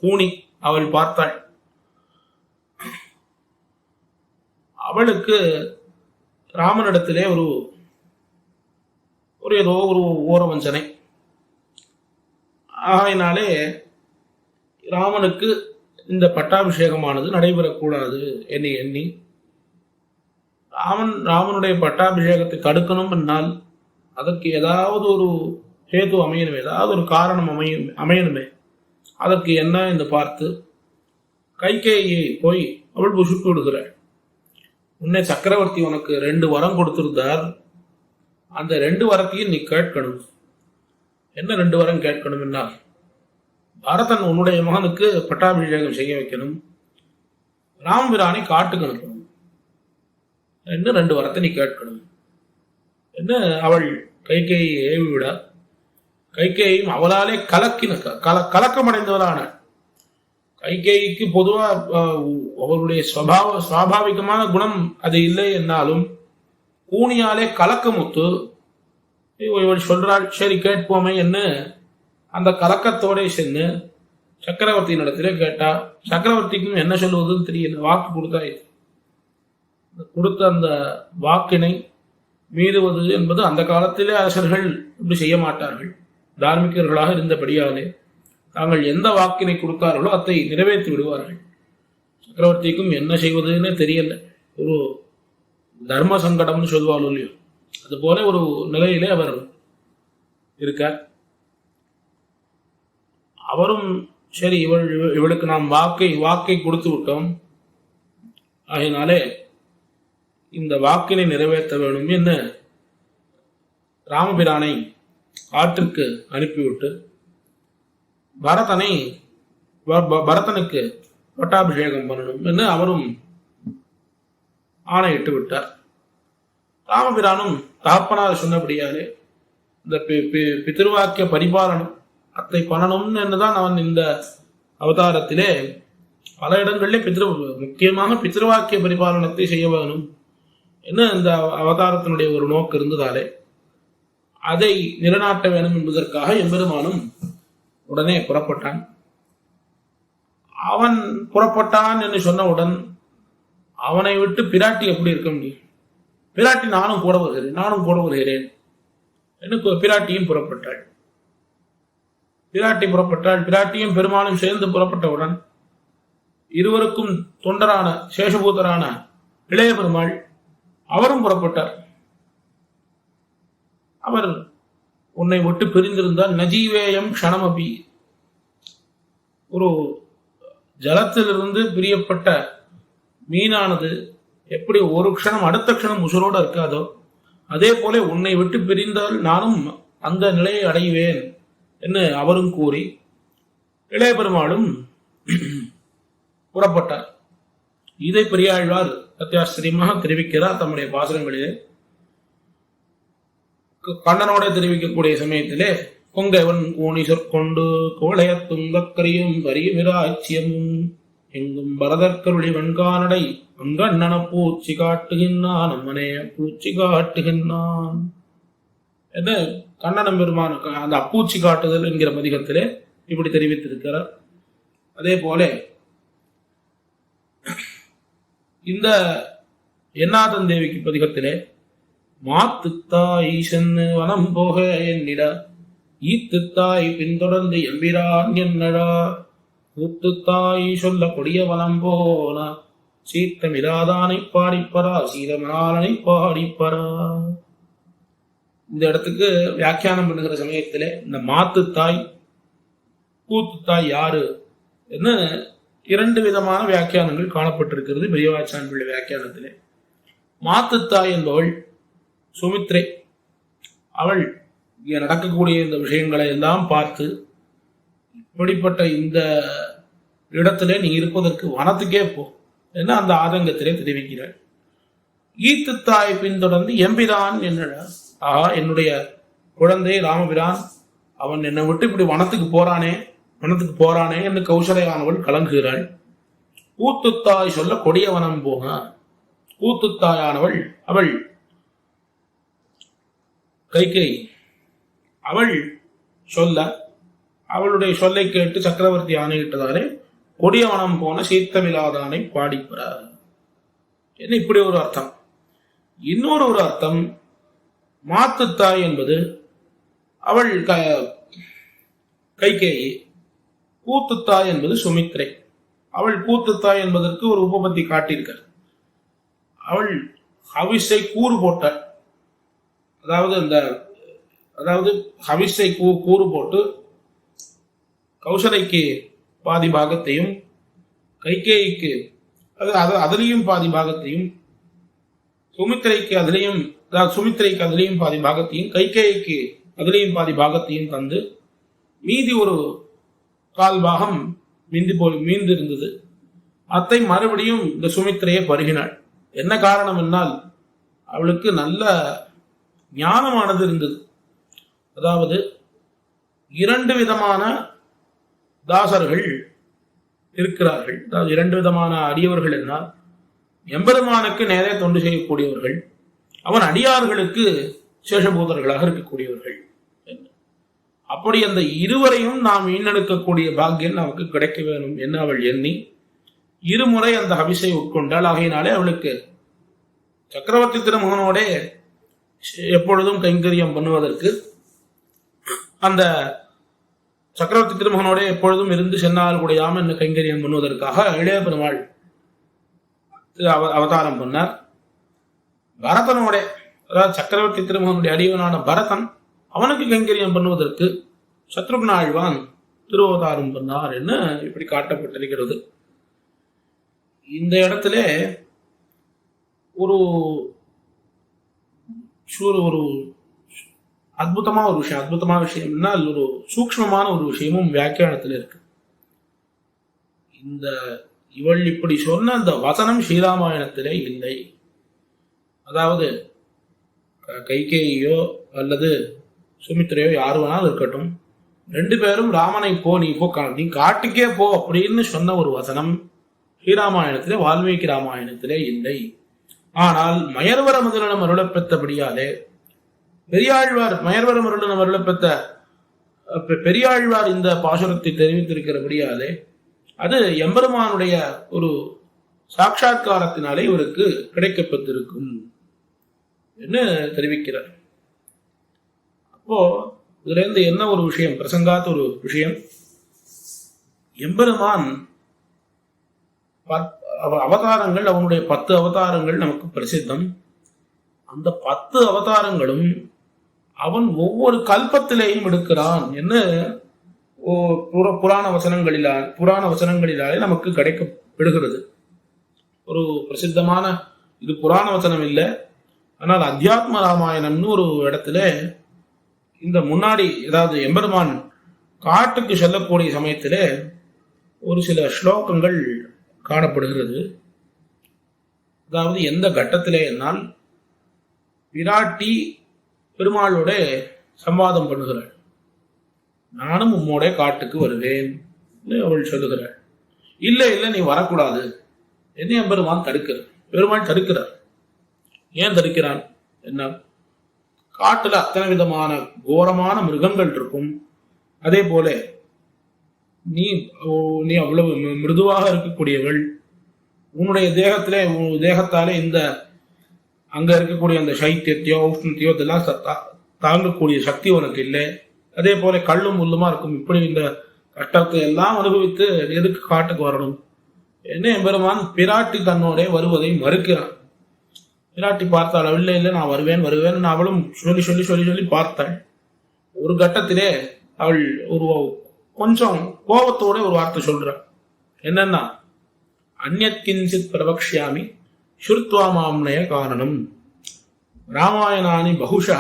கூனி அவள் பார்த்தாள். அவளுக்கு ராமனிடத்திலே ஏதோ ஒரு ஓரவஞ்சனை. ஆகையினாலே ராமனுக்கு இந்த பட்டாபிஷேகமானது நடைபெறக்கூடாது எண்ணி ராமனுடைய பட்டாபிஷேகத்தை தடுக்கணும் என்றால் அதற்கு ஏதாவது ஒரு ஹேது அமையணுமே, ஏதாவது ஒரு காரணம் அமையணுமே. அதற்கு என்ன என்று பார்த்து கைகேயியை போய் அவள் புசுக்கு விடுகிறாள். உன்னை சக்கரவர்த்தி உனக்கு 2 வரம் கொடுத்திருந்தார், அந்த 2 வரத்தையும் நீ கேட்கணும். என்ன 2 வரம் கேட்கணும் என்றால், பரதன் உன்னுடைய மகனுக்கு பட்டாபிஷேகம் செய்ய வைக்கணும், ராமபிரானை காட்டுக்கு அனுப்பணும், என்ன 2 வரத்தை நீ கேட்கணும் என்ன அவள் கைகேயை ஏவிவிட. கைகேயும் அவளாலே கலக்கமடைந்தவளான கைகேயிக்கு பொதுவா அவருடைய சுவாபாவிகமான குணம் அது இல்லை என்னாலும் கூனியாலே கலக்கமுத்து இவள் சொல்றாள், சரி கேட்போமே என்ன அந்த கலக்கத்தோட சென்று சக்கரவர்த்தியின் இடத்துல கேட்டா. சக்கரவர்த்திக்கும் என்ன சொல்வதுன்னு தெரியல. வாக்கு கொடுத்த அந்த வாக்கினை மீறுவது என்பது அந்த காலத்திலே அரசர்கள் இப்படி செய்ய மாட்டார்கள். தார்மிகர்களாக இருந்தபடியாலே தாங்கள் எந்த வாக்கினை கொடுத்தார்களோ அதை நிறைவேற்றி விடுவார்கள். சக்கரவர்த்திக்கும் என்ன செய்வதுன்னு தெரியல. ஒரு தர்ம சங்கடம்னு சொல்வாள் இல்லையோ, அது போல ஒரு நிலையிலே அவர் இருக்கார். அவரும் சரி இவளுக்கு நாம் வாக்கை கொடுத்து விட்டோம், ஆகினாலே இந்த வாக்கினை நிறைவேற்ற வேண்டும் என்று ராமபிரானை ஆற்றுக்கு அனுப்பிவிட்டு பரதனுக்கு பட்டாபிஷேகம் பண்ணணும் என்று அவரும் ஆணையிட்டு விட்டார். ராமபிரானும் தகப்பனார் சொன்னபடியாலே இந்த பிதிருவாக்கிய பரிபாலனம் அத்தை பண்ணணும் என்றுதான் அவன் இந்த அவதாரத்திலே பல இடங்களிலே முக்கியமாக பிதிருவாக்கிய பரிபாலனத்தை செய்ய வேணும் என்ன இந்த அவதாரத்தினுடைய ஒரு நோக்கு இருந்ததாலே அதை நிலைநாட்ட வேண்டும் என்பதற்காக எம்பெருமானும் உடனே புறப்பட்டான். அவன் புறப்பட்டான் என்று சொன்னவுடன் அவனை விட்டு பிராட்டி எப்படி இருக்க முடியும்? பிராட்டி நானும் கூட வருகிறேன் எனக்கு பிராட்டியும் புறப்பட்டாள். பிராட்டியும் பெருமானும் சேர்ந்து புறப்பட்டவுடன் இருவருக்கும் தொண்டரான சேஷபூதரான இளைய பெருமாள் அவரும் புறப்பட்டார். அவர் உன்னை விட்டு பிரிந்திருந்தால் நஜீவேயம் க்ஷணமபி, ஒரு ஜலத்திலிருந்து பிரியப்பட்ட மீனானது எப்படி ஒரு க்ஷணம் அடுத்த க்ஷணம் உசுரோடு இருக்காதோ அதே போல உன்னை விட்டு பிரிந்தால் நானும் அந்த நிலையை அடைவேன் என்று அவரும் கூறி இளைய பெருமாளும் புறப்பட்டார். இதை பெரியாழ்வார் அத்தியாச்சரியமாக தெரிவிக்கிறார் தம்முடைய பாசுரங்களிலே. கண்ணனோட தெரிவிக்கக்கூடிய சமயத்திலே கொங்கவன் கூணி சொற்கொண்டு கோளைய துங்கக்கரியும் வரியுமிராட்சியமும் எங்கும் பரதற்கருளி வெண்கானடை அங்கண்ணன பூச்சி காட்டுகின்றான் அம்மனே பூச்சி காட்டுகின்றான் என்று கண்ணனம் பெருமானுக்கு அந்த அப்பூச்சி காட்டுதல் என்கிற பதிகத்திலே இப்படி தெரிவித்திருக்கிறார். அதே போல இந்த என்னாதன் தேவிக்கு பதிகத்திலே மாத்துத்தாய் சென்னு வனம் போக என்னிட ஈத்துத்தாய் பின்தொடர்ந்து எம்பிரான் என்னடா கூத்துத்தாய் சொல்ல கொடிய வனம் போன சீத்தமிராதானை பாடிப்பரா சீதமனாலனை பாடிப்பரா. இந்த இடத்துக்கு வியாக்கியானம் பண்ணுகிற சமயத்திலே இந்த மாத்துத்தாய் கூத்துத்தாய் யாரு என்று 2 விதமான வியாக்கியானங்கள் காணப்பட்டிருக்கிறது பெரியவாச்சான் பிள்ளை வியாக்கியானத்திலே. மாத்துத்தாய் என்பவள் சுமித்ரை. அவள் இங்கே நடக்கக்கூடிய இந்த விஷயங்களை எல்லாம் பார்த்து, இப்படிப்பட்ட இந்த இடத்திலே நீ இருப்பதற்கு வனத்துக்கே போ என்று அந்த ஆதங்கத்திலே தெரிவிக்கிறாள். ஈத்துத்தாய் பின்தொடர்ந்து எம்பிரான் என்னடா, என்னுடைய குழந்தை ராமபிரான் அவன் என்னை விட்டு இப்படி வனத்துக்கு போறானே என்று கௌசலையானவள் கலங்குகிறாள். கூத்துத்தாய் சொல்ல கொடிய வனம் போக, கூத்துத்தாயானவள் அவள் கைகேயி அவள் சொல்ல, அவளுடைய சொல்லை கேட்டு சக்கரவர்த்தி ஆணையிட்டதாலே கொடியவனம் போன சீத்தமில்லாதானை பாடிப்பறார் என்ன இப்படி ஒரு அர்த்தம். இன்னொரு ஒரு அர்த்தம், மாத்துத்தாய் என்பது அவள் கைகேயி, கூத்துத்தாய் என்பது சுமித்ரை. அவள் கூத்துத்தாய் என்பதற்கு ஒரு உபபத்தி காட்டியிருக்கார். அவள் ஹவிஸை கூறு போட்டாள். அதாவது ஹவிஸை கூறு போட்டு கௌசலைக்கு பாதி பாகத்தையும், கைகேயிக்கு அதிலையும் பாதி பாகத்தையும், சுமித்ரைக்கு அதிலையும் பாதி பாகத்தையும், கைகேயிக்கு அதிலையும் பாதி பாகத்தையும் தந்து மீதி ஒரு கால் பாகம் மீந்து இருந்தது. அத்தை மறுபடியும் இந்த சுமித்ரையை பருகினாள். என்ன காரணம் என்னால் அவளுக்கு நல்ல ஞானமானது இருந்தது. அதாவது 2 விதமான தாசர்கள் இருக்கிறார்கள். அதாவது 2 விதமான அடியவர்கள் என்றால், எம்பெருமானுக்கு நேரே தொண்டு செய்யக்கூடியவர்கள், அவன் அடியார்களுக்கு சேஷபூதர்களாக இருக்கக்கூடியவர்கள். அப்படி அந்த இருவரையும் நாம் ஈண்டெடுக்கக்கூடிய பாக்கியம் நமக்கு கிடைக்க வேணும் என்று அவள் எண்ணி 2 முறை அந்த ஹவிஸை உட்கொண்டாள். ஆகையினாலே அவளுக்கு சக்கரவர்த்தி திருமகனோட எப்பொழுதும் கைங்கரியம் பண்ணுவதற்கு, அந்த சக்கரவர்த்தி திருமகனோட எப்பொழுதும் இருந்து சென்னால் கூடையாம என்ன கைங்கரியம் பண்ணுவதற்காக இளைய பெருமாள் அவதாரம் பண்ணார். பரதனோட, அதாவது சக்கரவர்த்தி திருமகனுடைய அடியவனான பரதன், அவனுக்கு கைங்கரியம் பண்ணுவதற்கு சத்ருக்ன ஆழ்வான் திருவதாரம் பண்ணார் என்று இப்படி காட்டப்பட்டிருக்கிறது. இந்த இடத்துல ஒரு அற்புதமான விஷயம் என்னால் ஒரு சூக்ஷ்மமான ஒரு விஷயமும் வியாக்கியானத்தில் இருக்கு. இவள் இப்படி சொன்ன அந்த வசனம் ஸ்ரீராமாயணத்திலே இல்லை. அதாவது கைகேயியோ அல்லது சுமித்ரையோ யாரு வேணாலும் இருக்கட்டும், 2 பேரும் ராமனை நீ காட்டுக்கே போ அப்படின்னு சொன்ன ஒரு வசனம் ஸ்ரீராமாயணத்திலே, வால்மீகி ராமாயணத்திலே இல்லை. ஆனால் மயர்வர முதலிடம் அருளப்பெற்றபடியாலே மயர்வர முதலிடம் அருளப்பெற்ற பெரியாழ்வார் இந்த பாசுரத்தை தெரிவித்திருக்கிறபடியாலே அது எம்பெருமானுடைய ஒரு சாட்சா்காரத்தினாலே இவருக்கு கிடைக்கப்பட்டிருக்கும் என்று தெரிவிக்கிறார். அப்போ இதுல இருந்து என்ன ஒரு விஷயம், பிரசங்காத்த ஒரு விஷயம், எம்பெருமான் அவதாரங்கள், அவனுடைய 10 அவதாரங்கள் நமக்கு பிரசித்தம். அந்த 10 அவதாரங்களும் அவன் ஒவ்வொரு கல்பத்திலேயும் எடுக்கிறான் என்று புராண வசனங்களிலாலே நமக்கு கிடைக்கப்படுகிறது. ஒரு பிரசித்தமான, இது புராண வசனம் இல்லை, ஆனால் அத்தியாத்ம ராமாயணம்னு ஒரு இடத்துல இந்த முன்னாடி, அதாவது எம்பெருமான் காட்டுக்கு செல்லக்கூடிய சமயத்துல ஒரு சில ஸ்லோகங்கள் காணப்படுகிறது. அதாவது எந்த கட்டத்திலே என்னால் விராட்டி பெருமாளோட சம்வாதம் பண்ணுகிறாள். நானும் உம்மோட காட்டுக்கு வருவேன் அவள் சொல்லுகிறாள். இல்லை நீ வரக்கூடாது என்ன எம்பெருமான் பெருமாள் தடுக்கிறார். ஏன் தடுக்கிறான்? என்ன, காட்டுல அத்தனை விதமான கோரமான மிருகங்கள் இருக்கும். அதே போல நீ அவ்வளவு மிருதுவாக இருக்கக்கூடியவள், உன்னுடைய தேகத்தாலே இந்த அங்க இருக்கக்கூடிய அந்த சைத்தியத்தையோ உஷ்ணத்தையோ இதெல்லாம் தாங்கக்கூடிய சக்தி உனக்கு இல்லை. அதே போல கல்லும் முள்ளுமா இருக்கும். இப்படி இந்த கஷ்டத்தை எல்லாம் அனுபவித்து எதுக்கு காட்டுக்கு வரணும் என்ன எம்பெருமான் பிராட்டி தன்னோட வருவதை மறுக்கிறான். பிராட்டி பார்த்தாள், இல்லை நான் வருவேன் அவளும் சொல்லி சொல்லி சொல்லி சொல்லி பார்த்தாள். ஒரு கட்டத்திலே அவள் ஒரு கொஞ்சம் கோபத்தோட ஒரு வார்த்தை சொல்றாள். என்னன்னா அந்யத் கிஞ்சித் பிரவக்ஷ்யாமி ஸ்ருத்வா மாம்னய காரணம் ராமாயணானி பகுஷா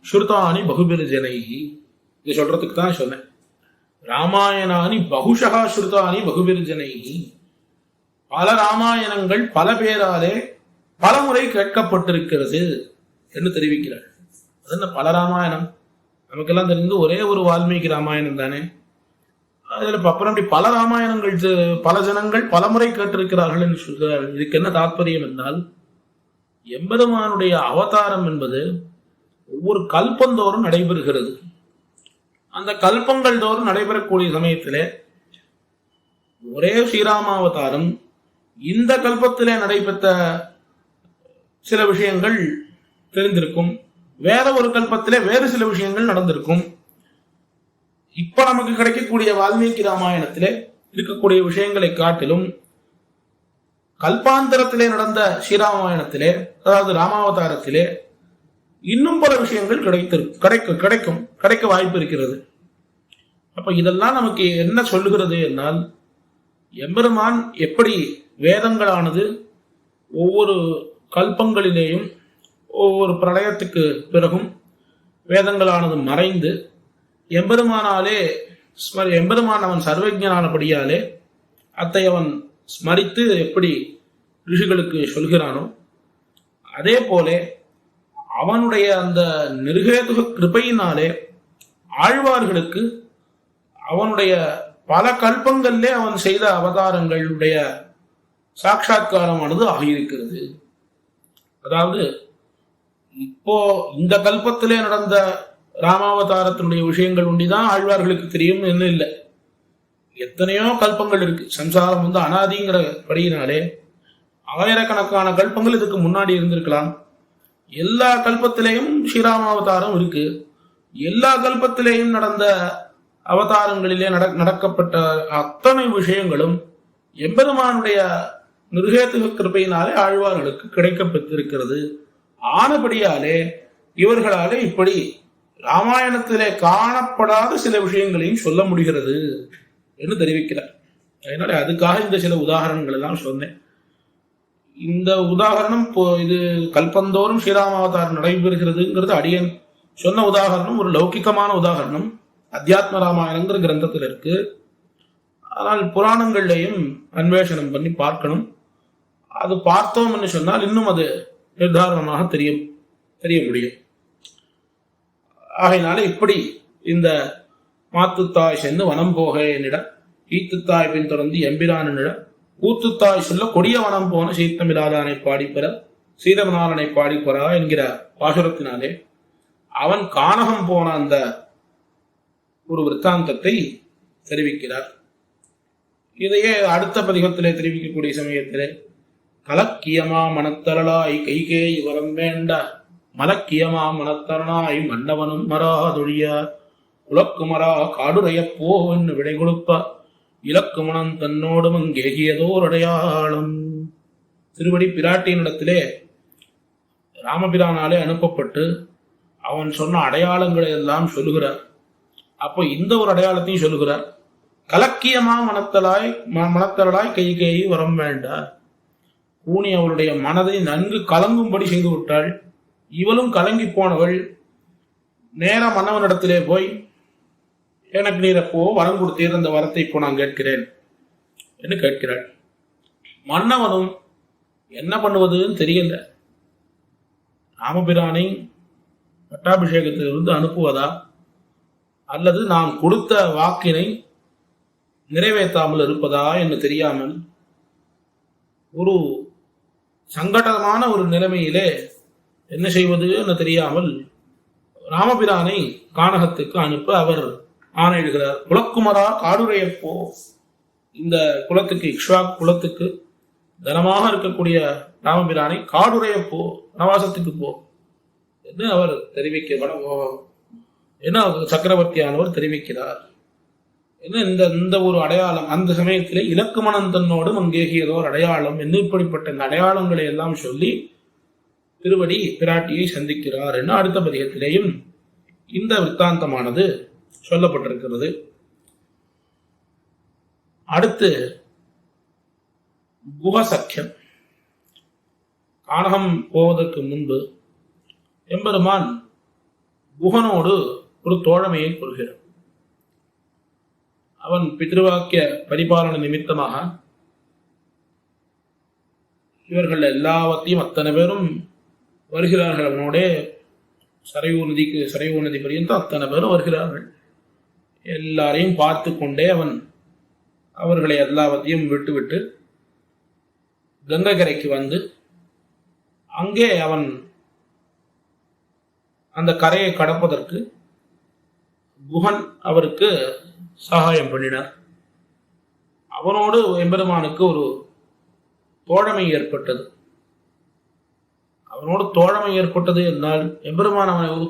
ஸ்ருதானி பகுபிர்ஜனைஹி. இது சொல்றதுக்கு தான் சொன்னேன். ராமாயணானி பகுஷா ஸ்ருதானி பகுபிர்ஜனைஹி. பல ராமாயணங்கள் பல பேராலே பல முறை கேட்கப்பட்டிருக்கிறது என்று தெரிவிக்கிறார். அது என்ன பல ராமாயணம்? நமக்கெல்லாம் தெரிந்து ஒரே ஒரு வால்மீகி ராமாயணம் தானே. அதுல அப்புறம் பல ராமாயணங்கள் பல ஜனங்கள் பல முறை கேட்டிருக்கிறார்கள் என்று சொல்கிறார்கள். இதுக்கு என்ன தாற்பயம் என்றால், எம்பெருமானுடைய அவதாரம் என்பது ஒவ்வொரு கல்பந்தோறும் நடைபெறுகிறது. அந்த கல்பங்கள் தோறும் நடைபெறக்கூடிய சமயத்திலே ஒரே ஸ்ரீராமாவதாரம் இந்த கல்பத்திலே நடைபெற்ற சில விஷயங்கள் தெரிந்திருக்கும், வேற ஒரு கல்பத்திலே வேறு சில விஷயங்கள் நடந்திருக்கும். இப்ப நமக்கு கிடைக்கக்கூடிய வால்மீகி ராமாயணத்திலே இருக்கக்கூடிய விஷயங்களை காட்டிலும் கல்பாந்தரத்திலே நடந்த ஸ்ரீராமாயணத்திலே, அதாவது ராமாவதாரத்திலே இன்னும் பல விஷயங்கள் கிடைக்க வாய்ப்பு இருக்கிறது. அப்ப இதெல்லாம் நமக்கு என்ன சொல்லுகிறது என்னால், எம்பெருமான் எப்படி வேதங்களானது ஒவ்வொரு கல்பங்களிலேயும் ஒவ்வொரு பிரளயத்துக்கு பிறகும் வேதங்களானது மறைந்து எம்பெருமானாலே எம்பெருமான் அவன் சர்வஜனானபடியாலே அத்தை அவன் ஸ்மரித்து எப்படி ரிஷிகளுக்கு சொல்கிறானோ, அதே போல அவனுடைய அந்த நிர்ஹேதுக கிருபையினாலே ஆழ்வார்களுக்கு அவனுடைய பல கல்பங்களிலே அவன் செய்த அவதாரங்களுடைய சாட்சா்காரமானது ஆகியிருக்கிறது. அதாவது இப்போ இந்த கல்பத்திலே நடந்த ராமாவதாரத்தினுடைய விஷயங்கள் ஒண்டிதான் ஆழ்வார்களுக்கு தெரியும் என்ன இல்லை. எத்தனையோ கல்பங்கள் இருக்கு. சம்சாரம் அனாதிங்கிற படியினாலே ஆயிரக்கணக்கான கல்பங்கள் இதுக்கு முன்னாடி இருந்திருக்கலாம். எல்லா கல்பத்திலேயும் ஸ்ரீராமாவதாரம் இருக்கு. எல்லா கல்பத்திலேயும் நடந்த அவதாரங்களிலே நடக்கப்பட்ட அத்தனை விஷயங்களும் எம்பெருமானுடைய நிர்ஹேதுக கிருபையினாலே ஆழ்வார்களுக்கு கிடைக்கப்பட்டிருக்கிறது. ஆனபடியாலே இவர்களாலே இப்படி ராமாயணத்திலே காணப்படாத சில விஷயங்களையும் சொல்ல முடிகிறது என்று தெரிவிக்கிறார். அதனால அதுக்காக இந்த சில உதாரணங்கள் எல்லாம் சொன்னேன். இந்த உதாரணம் இது கல்பந்தோறும் ஸ்ரீராமாவதாரம் நடைபெறுகிறதுங்கிறது அடியன் சொன்ன உதாரணம் ஒரு லௌகிகமான உதாரணம். அத்தியாத்ம ராமாயணங்கிற கிரந்தத்தில் இருக்கு. ஆனால் புராணங்கள்லையும் அன்வேஷனம் பண்ணி பார்க்கணும். அது பார்த்தோம் என்று சொன்னால் இன்னும் அது நிர்தாரணமாக தெரிய முடியும். ஆகையினால இப்படி இந்த மாத்துத்தாய் சென்று வனம் போக என்னிட ஈத்துத்தாய் பின் தொடர்ந்து எம்பிரானிட கூத்துத்தாய் சொல்ல கொடிய வனம் போன சீத்தமிராதானை பாடிப்பெற சீதமனாரனை பாடிப்பெறா என்கிற பாசுரத்தினாலே அவன் கானகம் போன அந்த ஒரு விற்த்தாந்தத்தை தெரிவிக்கிறார். இதையே அடுத்த பதிகத்திலே தெரிவிக்கக்கூடிய சமயத்திலே கலக்கியமா மனத்தரளாய் கைகேய் வரம் வேண்ட மலக்கியமா மனத்தரனாய் மன்னவனும் மராதொழிய உலக்குமரா காடுரையப்போ என்று விடை கொடுப்ப இலக்கு மனம் தன்னோடும் அங்கேகியதோர் அடையாளம். திருவடி பிராட்டியினிடத்திலே ராமபிரானாலே அனுப்பப்பட்டு அவன் சொன்ன அடையாளங்களை எல்லாம் சொல்லுகிறார். அப்போ இந்த ஒரு அடையாளத்தையும் சொல்லுகிறார். கலக்கியமா மனத்தரளாய் கைகேயி வரம் வேண்டார். கூனி அவளுடைய மனதை நன்கு கலங்கும்படி செய்து விட்டாள். இவளும் கலங்கி போனவள் நேர மன்னவனிடத்திலே போய் எனக்கு நீர் அப்போ வரம் கொடுத்தீர், அந்த வரத்தை இப்போ நான் கேட்கிறேன் என்று கேட்கிறாள். மன்னவனும் என்ன பண்ணுவதுன்னு தெரியல. ராமபிரானை பட்டாபிஷேகத்திலிருந்து அனுப்புவதா அல்லது நான் கொடுத்த வாக்கினை நிறைவேற்றாமல் இருப்பதா என்று தெரியாமல் ஒரு சங்கடமான ஒரு நிலைமையிலே என்ன செய்வது என்று தெரியாமல் ராமபிரானை கானகத்துக்கு அனுப்ப அவர் ஆணையிடுகிறார். குலக்குமரா காடுரையப்போ, இந்த குலத்துக்கு இக்ஷ்வாக் குலத்துக்கு தனமாக இருக்கக்கூடிய ராமபிரானை காடுரையப்போ, வனவாசத்துக்கு போ என்று அவர் என்ன சக்கரவர்த்தியானவர் தெரிவிக்கிறார். இந்த ஒரு அடையாளம் அந்த சமயத்திலே இலக்கு மனம் தன்னோடும் அங்கேகியதோ ஒரு அடையாளம் என்று இப்படிப்பட்ட இந்த அடையாளங்களை எல்லாம் சொல்லி திருவடி பிராட்டியை சந்திக்கிறார் என்று அடுத்த பதிகத்திலேயும் இந்த விற்த்தாந்தமானது சொல்லப்பட்டிருக்கிறது. அடுத்து குஹசக்கியம். கானகம் போவதற்கு முன்பு எம்பெருமான் குஹனோடு ஒரு தோழமையை கொள்கிறார். அவன் பித்ருவாக்கிய பரிபாலன நிமித்தமாக இவர்கள் எல்லாவற்றையும் அத்தனை பேரும் வருகிறார்கள். அவனோட சரையூ நதி பரியந்தம் அத்தனை பேரும் வருகிறார்கள். எல்லாரையும் பார்த்து கொண்டே அவன் அவர்களை எல்லாவற்றையும் விட்டுவிட்டு கங்கை கரைக்கு வந்து அங்கே அவன் அந்த கரையை கடப்பதற்கு குஹன் அவருக்கு சகாயம் பண்ணினார். அவனோடு எம்பெருமானுக்கு ஒரு தோழமை ஏற்பட்டது. அவனோடு தோழமை ஏற்பட்டது என்றால் எம்பெருமான் அவனை ஒரு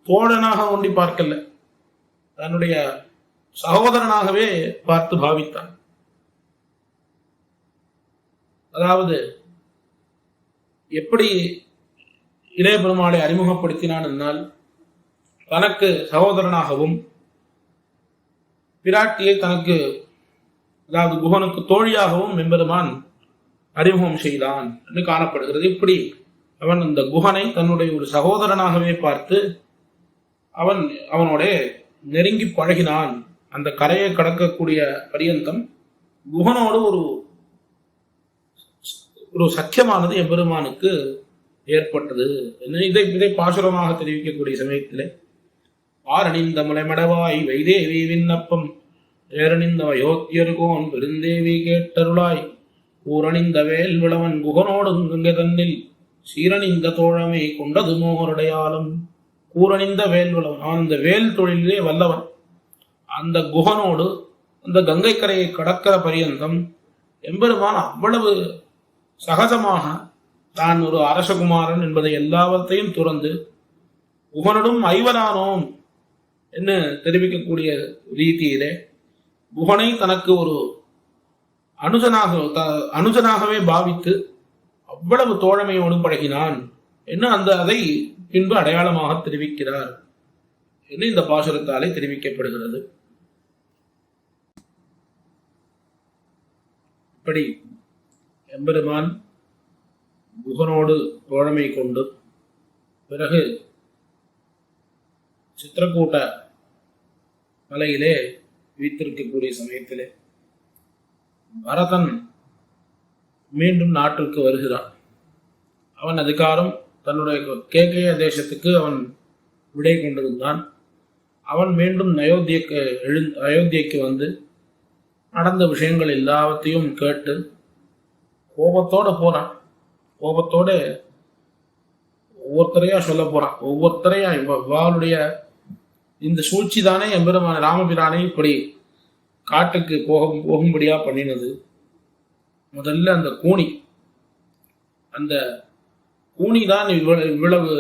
தோழனாக ஒண்டி பார்க்கல, தன்னுடைய சகோதரனாகவே பார்த்து பாவித்தான். அதாவது எப்படி இளைய பெருமாளை அறிமுகப்படுத்தினான் என்னால் தனக்கு சகோதரனாகவும் பிராட்டியை தனக்கு அதாவது குஹனுக்கு தோழியாகவும் எம்பெருமான் அறிமுகம் செய்தான் என்று காணப்படுகிறது. இப்படி அவன் அந்த குஹனை தன்னுடைய ஒரு சகோதரனாகவே பார்த்து அவனோட நெருங்கி பழகினான். அந்த கரையை கடக்கக்கூடிய பரியந்தம் குஹனோடு ஒரு சக்கியமானது எம்பெருமானுக்கு ஏற்பட்டது. இதை பாசுரமாக தெரிவிக்கக்கூடிய சமயத்திலே ஆரணிந்த முலைமடவாய் வைதேவி விண்ணப்பம் ஏரணிந்த வயோத்தியர்கோன் பெருந்தேவி கேட்டருளாய் ஊரணிந்த வேல் விளவன் குகனோடு கங்கை தன்னில் சீரணிந்த தோழமை கொண்டது மோகருடையாலும். கூரணிந்த வேல் விளவன், அவன் அந்த வேல் தொழிலே வல்லவன். அந்த குகனோடு அந்த கங்கை கரையை கடக்கிற பரியந்தம் எம்பெருமான் அவ்வளவு சகஜமாக தான் ஒரு அரசகுமாரன் என்பதை எல்லாவற்றையும் துறந்து குகனுடன் ஐவரானோம் என்று தெரிவிக்கக்கூடிய ரீதியிலே குகனை தனக்கு ஒரு அனுஜனாகவே பாவித்து அவ்வளவு தோழமையோடு பழகினான் என்று அதை பின்பு அடையாளமாக தெரிவிக்கிறார் என்று இந்த பாசுரத்தாலே தெரிவிக்கப்படுகிறது. இப்படி எம்பெருமான் குகனோடு தோழமை கொண்டு பிறகு சித்திரக்கூட்ட மலையிலே வீத்திருக்கக்கூடிய சமயத்திலே பரதன் மீண்டும் நாட்டிற்கு வருகிறான். அவன் அதிகாரம் தன்னுடைய கேகய தேசத்துக்கு அவன் விடை கொண்டிருந்தான். அவன் மீண்டும் அயோத்தியக்கு வந்து நடந்த விஷயங்கள் எல்லாவற்றையும் கேட்டு கோபத்தோட போறான். கோபத்தோட ஒவ்வொருத்தரையா சொல்ல போறான். ஒவ்வொருத்தரையா இவளுடைய இந்த சூழ்ச்சி தானே எம்பெருமான ராமபிரானை இப்படி காட்டுக்கு போகும்படியா பண்ணினது. முதல்ல அந்த கூனி தான் இவ்வளவு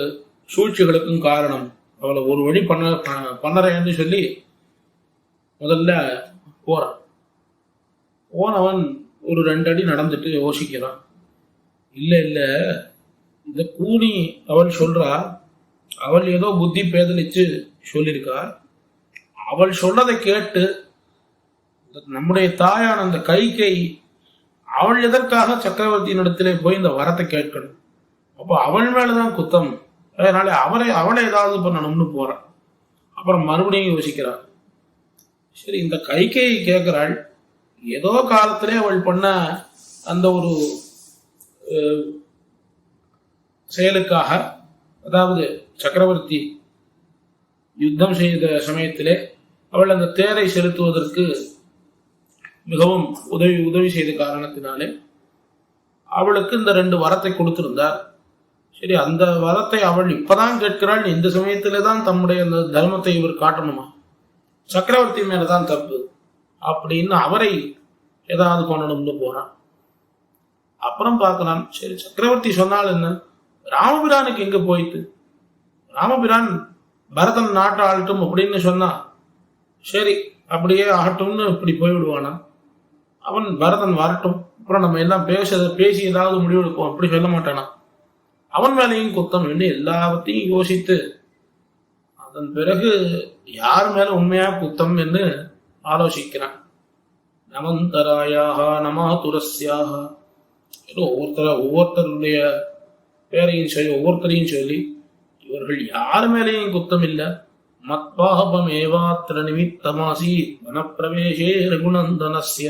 சூழ்ச்சிகளுக்கும் காரணம். அவளை ஒரு வழி பண்ணறேன்னு சொல்லி முதல்ல போறான். போனவன் ஒரு 2 அடி நடந்துட்டு யோசிக்கிறான். இல்ல இந்த கூனி அவள் சொல்றா, அவள் ஏதோ புத்தி பேதலிச்சு சொல்லியிருக்கா. அவள் சொன்னதை கேட்டு நம்முடைய தாயான அந்த கைகை அவள் எதற்காக சக்கரவர்த்தியின் இடத்திலே போய் இந்த வரத்தை கேட்கணும்? அப்போ அவள் மேலதான் குத்தம். அதனால அவளை ஏதாவது பண்ணணும்னு போறான். அப்புறம் மறுபடியும் யோசிக்கிறாள். சரி, இந்த கைகையை கேட்கிறாள், ஏதோ காலத்திலே அவள் பண்ண அந்த ஒரு செயலுக்காக, அதாவது சக்கரவர்த்தி யுத்தம் செய்த சமயத்திலே அவள் அந்த தேரை செலுத்துவதற்கு மிகவும் உதவி செய்த காரணத்தினாலே அவளுக்கு இந்த 2 வரத்தை கொடுத்திருந்தார். சரி, அந்த வரத்தை அவள் இப்பதான் கேட்கிறாள். இந்த சமயத்திலே தான் தம்முடைய அந்த தர்மத்தை இவர் காட்டணுமா? சக்கரவர்த்தி மேலதான் தப்பு அப்படின்னு அவரை ஏதாவது பண்ணணும்னு போறான். அப்புறம் பார்க்கலாம், சரி சக்கரவர்த்தி சொன்னால் என்ன, ராமபிரானுக்கு எங்க போயிட்டு, ராமபிரான் பரதன் நாட்டை ஆளட்டும் அப்படின்னு சொன்னா சரி அப்படியே ஆகட்டும்னு இப்படி போய்விடுவானா? அவன் பரதன் வரட்டும், அப்புறம் நம்ம எல்லாம் பேசி ஏதாவது முடிவெடுப்போம் அப்படி சொல்ல மாட்டானா? அவன் மேலையும் குத்தம் என்று எல்லாவற்றையும் யோசித்து அதன் பிறகு யார் மேல உண்மையா குத்தம் என்று ஆலோசிக்கிறான். நமந்தராயாக நமாதுரஸ்யாக ஒவ்வொருத்தருடைய பேரையும் சொல்லி ஒவ்வொருத்தரையும் சொல்லி இவர்கள் யார் மேலேயும் குத்தம் இல்லை. மத்பாபம் ஏவாத்திர நிமித்தமாசி வனப்பிரவேசே ரகுநந்தனஸ்ய,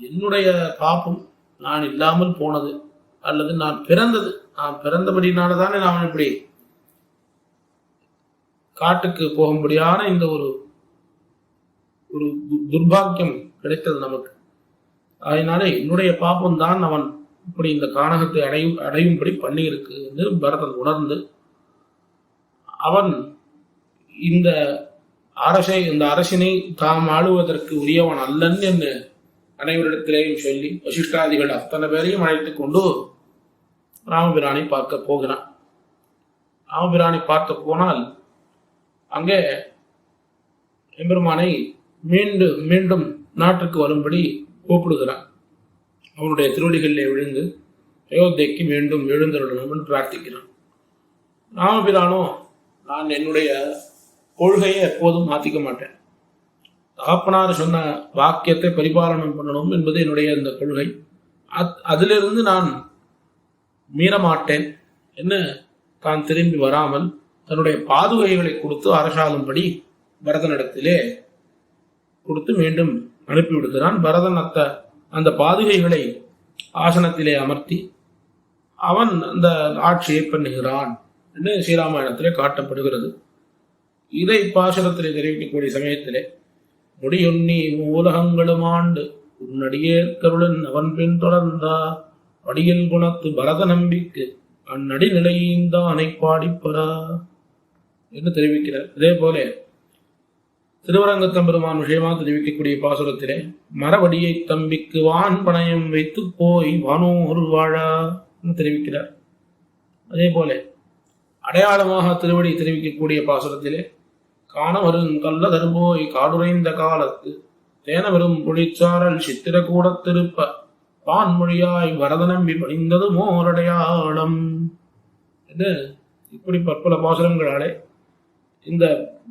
என்னுடைய பாப்பம் நான் இல்லாமல் போனது அல்லது நான் பிறந்தபடினாலதானே நான் இப்படி காட்டுக்கு போகும்படியான இந்த ஒரு துர்பாக்கியம் கிடைத்தது நமக்கு. அதனால என்னுடைய பாப்பம் தான் அவன் இப்படி இந்த கானகத்தை அடையும்படி பண்ணி இருக்கு என்று பரதன் உணர்ந்து அவன் இந்த அரசினை தாம் ஆளுவதற்கு உரியவன் அல்லன் என்று அனைவரிடத்திலேயும் சொல்லி வசிஷ்டாதிகள் அத்தனை பேரையும் அழைத்துக் கொண்டு ராமபிரானை பார்க்க போகிறான். ராமபிரானை பார்க்க போனால் அங்கே எம்பெருமானை மீண்டும் நாட்டுக்கு வரும்படி கூப்பிடுகிறான். அவனுடைய திருவடிகளிலே விழுந்து அயோத்தியைக்கு மீண்டும் எழுந்தருடணும் என்று பிரார்த்திக்கிறான். ராமபிரானோ, நான் என்னுடைய கொள்கையை எப்போதும் மாற்றிக்க மாட்டேன். தகப்பனார் சொன்ன வாக்கியத்தை பரிபாலனம் பண்ணணும் என்பது என்னுடைய இந்த கொள்கை. அதிலிருந்து நான் மீறமாட்டேன் என்று தான் திரும்பி வராமல் தன்னுடைய பாதுகைகளை கொடுத்து அரசாளும்படி பரதனிடத்திலே கொடுத்து மீண்டும் அனுப்பிவிடுகிறான். பரதன் அந்த பாதுகைகளை ஆசனத்திலே அமர்த்தி அவன் அந்த ஆட்சியை பண்ணுகிறான் என்று ஸ்ரீராமாயணத்திலே காட்டப்படுகிறது. இதை பாசுரத்திலே தெரிவிக்கக்கூடிய சமயத்திலே முடியொன்னி மூலகங்களும் ஆண்டு உன்னடியே கருளன் அவன் பின் தொடர்ந்தா வடியல் குணத்து பரத நம்பிக்கு அந்நடி நிலையீந்தானை பாடிப்பரா என்று தெரிவிக்கிறார். இதே போல திருவரங்கத்தம்பெருமான் விஷயமா தெரிவிக்கக்கூடிய பாசுரத்திலே மரவடியை தம்பிக்கு வான் பணயம் வைத்து போய் வானோர் வாழா என்று தெரிவிக்கிறார். அதே போல அடையாளமாக திருவடி தெரிவிக்கக்கூடிய பாசுரத்திலே காணவரும் கல்ல தரும்போய் காடுரைந்த காலத்து தேனவரும் புழிச்சாரல் சித்திர கூட திருப்ப பான்மொழியாய் வரத நம்பி பணிந்தது மோரடையாளம் என்று இப்படி பற்பல பாசுரங்களாலே இந்த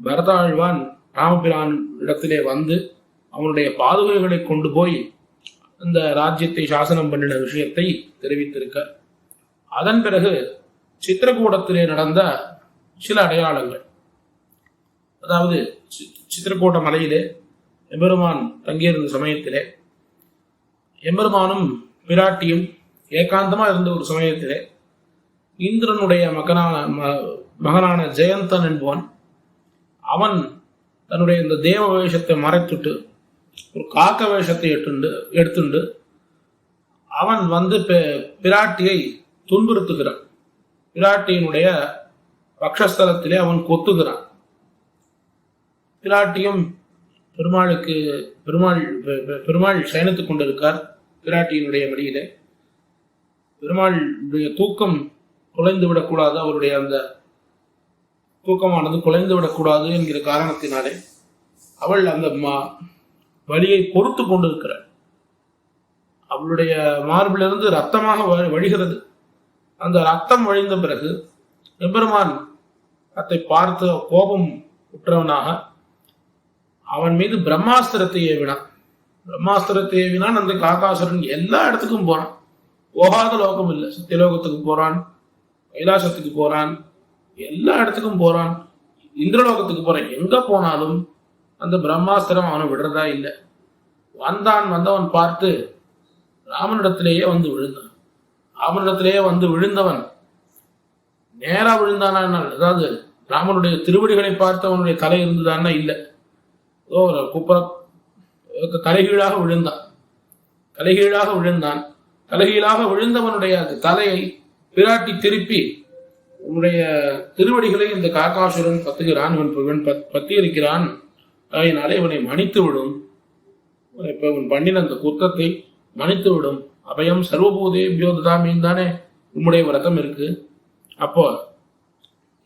பரதாழ்வான் ராமபிரான் இடத்திலே வந்து அவனுடைய பாதுகைகளை கொண்டு போய் இந்த ராஜ்யத்தை சாசனம் பண்ணின விஷயத்தை தெரிவித்திருக்க, அதன் பிறகு சித்திரக்கூடத்திலே நடந்த சில அடையாளங்கள், அதாவது சித்திரக்கூட மலையிலே எம்பெருமான் தங்கியிருந்த சமயத்திலே எம்பெருமானும் பிராட்டியும் ஏகாந்தமா இருந்த ஒரு சமயத்திலே இந்திரனுடைய மகனான ஜெயந்தன் என்பவன் அவன் தன்னுடைய இந்த தேவ வேஷத்தை மறைத்துட்டு ஒரு காக்க வேஷத்தை எடுத்துண்டு அவன் வந்து பிராட்டியை துன்புறுத்துகிறான். பிராட்டியினுடைய பக்ஷஸ்தலத்திலே அவன் கொத்துகிறான். பிராட்டியும் பெருமாள் சயனித்துக் கொண்டிருக்கார் பிராட்டியினுடைய மடியிலே. பெருமாளுடைய தூக்கம் குலைந்து விடக்கூடாது, அவருடைய அந்த தூக்கமானது குலைந்து விடக்கூடாது என்கிற காரணத்தினாலே அவள் அந்த வலியை பொறுத்து கொண்டிருக்கிறாள். அவளுடைய மார்பிலிருந்து ரத்தமாக வழிகிறது. அந்த ரத்தம் வழிந்த பிறகு எம்பெருமான் அதை பார்த்து கோபம் உற்றவனாக அவன் மீது பிரம்மாஸ்திரத்தை ஏவினான். பிரம்மாஸ்திரத்தை ஏவினான். அந்த காகாசுரன் எல்லா இடத்துக்கும் போறான். போகாத லோகம் இல்லை. சத்தியலோகத்துக்கு போறான், கைலாசத்துக்கு போறான், எல்லா இடத்துக்கும் போறான், இந்திரலோகத்துக்கு போறான். எங்க போனாலும் அந்த பிரம்மாஸ்திரம் அவனை விடுறதா இல்லை. வந்தவன் பார்த்து ராமனிடத்திலேயே வந்து விழுந்தான். ராமனிடத்திலேயே வந்து விழுந்தவன் நேரா விழுந்தானா, அதாவது ராமனுடைய திருவடிகளை பார்த்து அவனுடைய தலை இருந்ததான்னா இல்லை, தலைகீழாக விழுந்தான். தலைகீழாக விழுந்தவனுடைய தலையை பிராட்டி திருப்பி உன்னுடைய திருவடிகளை இந்த காகாசுரன் பத்துகிறான், இவன் பத்தி இருக்கிறான், அதனாலே இவனை மன்னித்து விடும், இப்ப இவன் பண்ணின அந்த குத்தத்தை மன்னித்து விடும், அபயம் சர்வபூதேபியோ ததாமின்னு தானே உம்முடைய விரதம் இருக்கு. அப்போ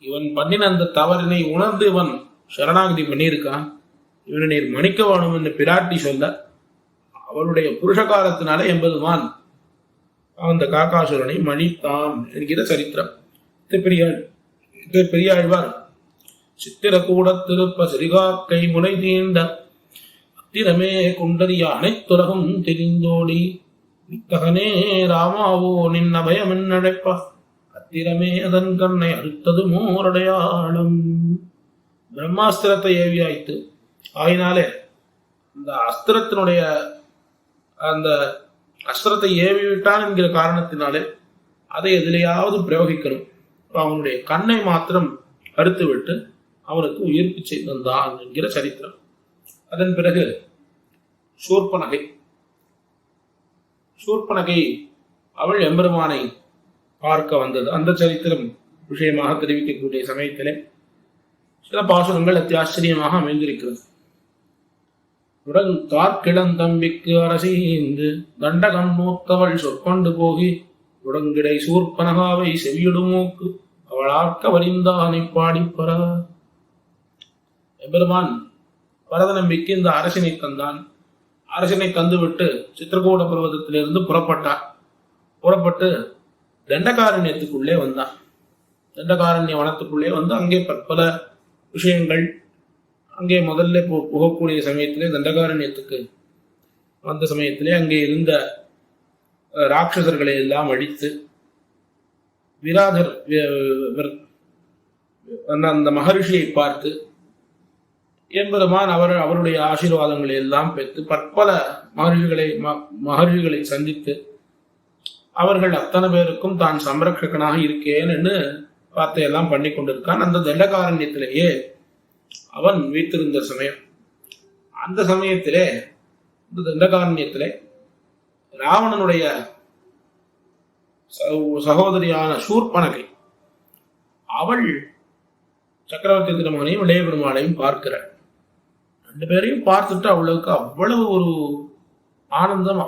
இவன் பண்ணின அந்த தவறினை உணர்ந்து இவன் சரணாகதி பண்ணியிருக்கான், இவனை நீர் மன்னிக்க வேணும் என்று பிராட்டி சொல்ல அவளுடைய புருஷகாரத்தினாலே எம்பெருமான் அந்த காகாசுரனை மன்னித்தான் என்கிற சரித்திரம். பெரியாழ்வார் சித்திரக்கூட திருப்ப சிறிகாக்கை முனை தீண்ட அத்திரமே குண்டறிய அனைத்துலகம் தெரிந்தோடி வித்தகனே ராமாவோ நின் அபயம் என்னழைப்பா அத்திரமே அதன் கண்ணை அறுத்தது மோரடையாளம். பிரம்மாஸ்திரத்தை ஏவியாய்த்து ஆயினாலே இந்த அஸ்திரத்தினுடைய அந்த அஸ்திரத்தை ஏவி விட்டான் என்கிற காரணத்தினாலே அதை எதிலையாவது பிரயோகிக்கணும். அவனுடைய கண்ணை மாத்திரம் அறுத்து விட்டு அவனுக்கு உயிர்ப்பு செய்தான் என்கிற சரித்திரம். அதன் பிறகு சூர்பனகை அவள் எம்பெருமானை பார்க்க வந்தது. அந்த சரித்திரம் விஷயமாக தெரிவிக்கக்கூடிய சமயத்திலே சில பாசுரங்கள் அத்தியாச்சரியமாக அமைந்திருக்கிறது. கார்கிழந்தம்பிக்கு அரசீந்து தண்டகம் நூத்தவள் சொற்கொண்டு போகி உடங்கிடை சூர்பனகாவை செவியிடுமோக்கு அவளாக்க வரிந்தானை பாடிப்பற. எம்பெருமான் பரத நம்பிக்கை இந்த அரசினை தந்தான். அரசினை தந்துவிட்டு சித்திரகூட பர்வதத்திலிருந்து புறப்பட்டு தண்டகாரண்யத்துக்குள்ளே வந்தான். தண்டகாரண்ய வனத்துக்குள்ளே வந்து அங்கே பற்பல விஷயங்கள், அங்கே முதல்ல புகக்கூடிய சமயத்திலே தண்டகாரண்யத்துக்கு வந்த சமயத்திலே அங்கே இருந்த ராட்சசர்களை எல்லாம் அழித்து விராதர் அந்த மகரிஷியை பார்த்து எம்பெருமான் அவருடைய ஆசீர்வாதங்களை எல்லாம் பெற்று பற்பல மகர்ஷிகளை சந்தித்து அவர்கள் அத்தனை பேருக்கும் தான் சம்ரக்ஷகனாக இருக்கேன் என்று வார்த்தையெல்லாம் பண்ணி கொண்டிருக்கான். அந்த தண்டகாரண்யத்திலேயே அவன் வீத்திருந்த சமயம், அந்த சமயத்திலே இந்த தண்டகாரண்யத்திலே ராவணனுடைய சகோதரியான சூர்பனகை அவள் சக்கரவர்த்தி திருமகனையும் இளைய பெருமாளையும் பார்க்கிறாள். ரெண்டு பேரையும் பார்த்துட்டு அவளுக்கு அவ்வளவு ஒரு ஆனந்தம்,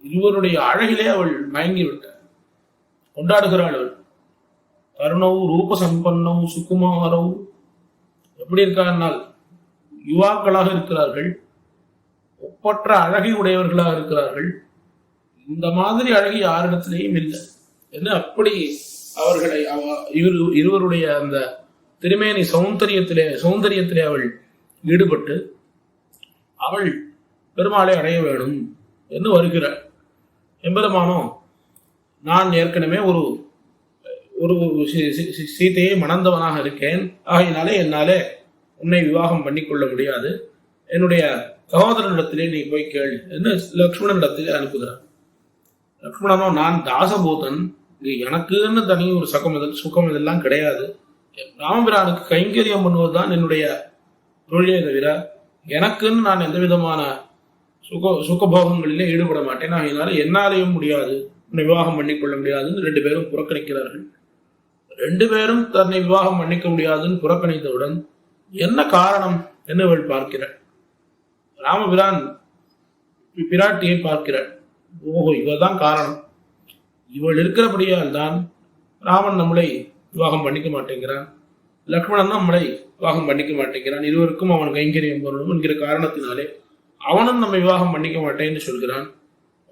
இருவருடைய அழகிலே அவள் மயங்கி விட்டாள். கொண்டாடுகிறாள். அவள் கருணவு ரூப சம்பன்னவு சுகுமாரவு எப்படி இருக்கார்கள்? யுவாக்களாக இருக்கிறார்கள், ஒப்பற்ற அழகை உடையவர்களாக இருக்கிறார்கள். இந்த மாதிரி அழகி யாரிடத்திலேயும் இல்லை என்று அப்படி அவர்களை இருவருடைய அந்த திருமேனி சௌந்தரியத்திலே அவள் ஈடுபட்டு அவள் பெருமாளை அடைய வேண்டும் என்று வருகிறாள். எம்பெருமானோ நான் ஏற்கனவே ஒரு சீதையை மணந்தவனாக இருக்கேன், ஆகையினாலே என்னாலே உன்னை விவாகம் பண்ணிக்கொள்ள முடியாது, என்னுடைய சகோதரனிடத்திலே நீ போய் கேள் என்று லக்ஷ்மணனிடத்திலே அனுப்புகிறார். லக்ஷ்மணனோ நான் தாசபூதன், எனக்குன்னு தனி ஒரு சுகம் இதெல்லாம் கிடையாது, ராமபிரானுக்கு கைங்கரியம் பண்ணுவதுதான் என்னுடைய தொழிலே தவிர எனக்குன்னு நான் எந்த விதமான சுகபோகங்களிலே ஈடுபட மாட்டேன், ஆகையினால என்னாலேயும் முடியாது, உன்னை விவாகம் பண்ணிக்கொள்ள முடியாதுன்னு ரெண்டு பேரும் புறக்கணிக்கிறார்கள். ரெண்டு பேரும் தன்னை விவாகம் பண்ணிக்க முடியாதுன்னு புறக்கணித்தவுடன் என்ன காரணம் என்று அவள் பார்க்கிறாள். ராமபிரான் பிராட்டியை பார்க்கிறாள். ஓஹோ, இவள்தான் காரணம், இவள் இருக்கிறபடியால் தான் ராமன் நம்மளை விவாகம் பண்ணிக்க மாட்டேங்கிறான், லக்ஷ்மணன் நம்மளை விவாகம் பண்ணிக்க மாட்டேங்கிறான், இருவருக்கும் அவன் கைங்கரியம் பண்ணணும் என்கிற காரணத்தினாலே அவனும் நம்ம விவாகம் பண்ணிக்க மாட்டேன்னு சொல்கிறான்.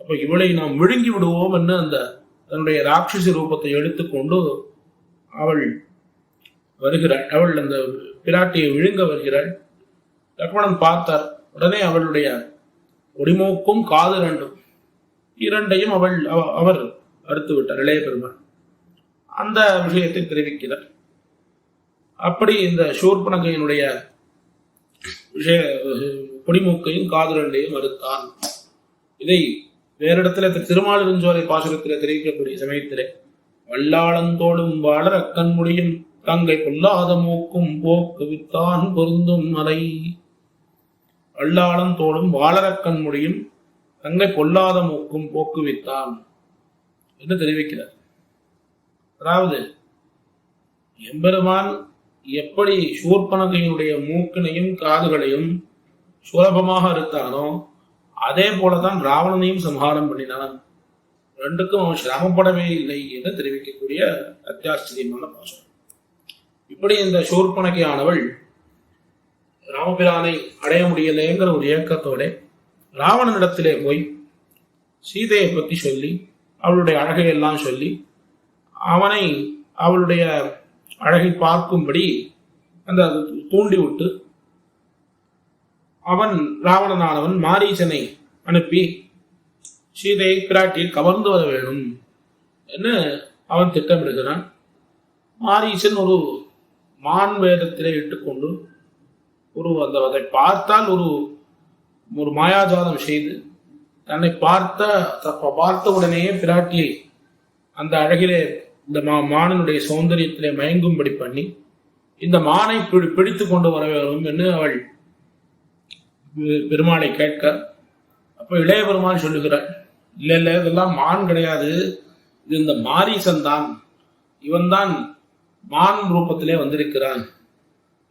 அப்ப இவளை நாம் விழுங்கி விடுவோம் என்று அந்த தன்னுடைய ராட்சசி ரூபத்தை எடுத்துக்கொண்டு அவள் வருகிறாள். அவள் அந்த பிராட்டியை விழுங்க வருகிறாள். லக்ஷ்மணன் பார்த்தார். உடனே அவளுடைய ஒடிமூக்கும் காது இரண்டையும் அவர் அறுத்து விட்டார் இளைய பெருமாள். அந்த விஷயத்தை தெரிவிக்கிறார். அப்படி இந்த சூர்பனகையினுடைய கொடிமூக்கையும் காது ரெண்டையும் மறுத்தான். இதை வேறு இடத்துல திருமாலிருஞ்சோலை பாசுரத்திலே தெரிவிக்கக்கூடிய சமயத்திலே வல்லாளந்தோடும் வாழர் அக்கன் முடியும் தங்கை பொல்லாத மூக்கும் போக்கு வித்தான் பொருந்தும் மலை. வல்லாளந்தோடும் வாழரக்கண் முடியும் தங்கை பொல்லாத மூக்கும் போக்கு வித்தான் என்று தெரிவிக்கிறார். அதாவது எம்பெருமான் எப்படி சூர்பனகையினுடைய மூக்கினையும் காதுகளையும் சுலபமாக அறுத்தானோ அதே போலதான் ராவணனையும் சம்ஹாரம் பண்ணினான். ரெண்டுக்கும் அவன் சிரமப்படவே இல்லை என்று தெரிவிக்கக்கூடிய அத்தியாச்சரியமான பாசம். இப்படி இந்த சூர்பனகையானவள் ராமபிரானை அடைய முடியலைங்கிற ஒரு இயக்கத்தோட ராவணனிடத்திலே போய் சீதையை பற்றி சொல்லி அவளுடைய அழகையெல்லாம் சொல்லி அவனை அவளுடைய அழகை பார்க்கும்படி அந்த தூண்டி விட்டு அவன் ராவணனானவன் மாரீசனை அனுப்பி சீதையை பிராட்டியை கவர்ந்து வர வேணும் என்று அவன் திட்டமிடுகிறான். மாரீசன் ஒரு மான் வேடத்திலே இட்டுக்கொண்டு அதை பார்த்தால் ஒரு மாயாஜாலம் செய்து தன்னை பார்த்த உடனேயே பிராட்டியை அந்த அழகிலே இந்த மானினுடைய சௌந்தரியத்திலே மயங்கும்படி பண்ணி இந்த மானை பிடித்து கொண்டு வர வேண்டும் என்று அவள் பெருமாளை கேட்க, அப்ப இளைய பெருமாள் சொல்லுகிறாள், இல்ல இதெல்லாம் மான் கிடையாது, இது இந்த மாரீசன் தான், இவன் தான் மான் ரூபத்திலே வந்திருக்கிறான்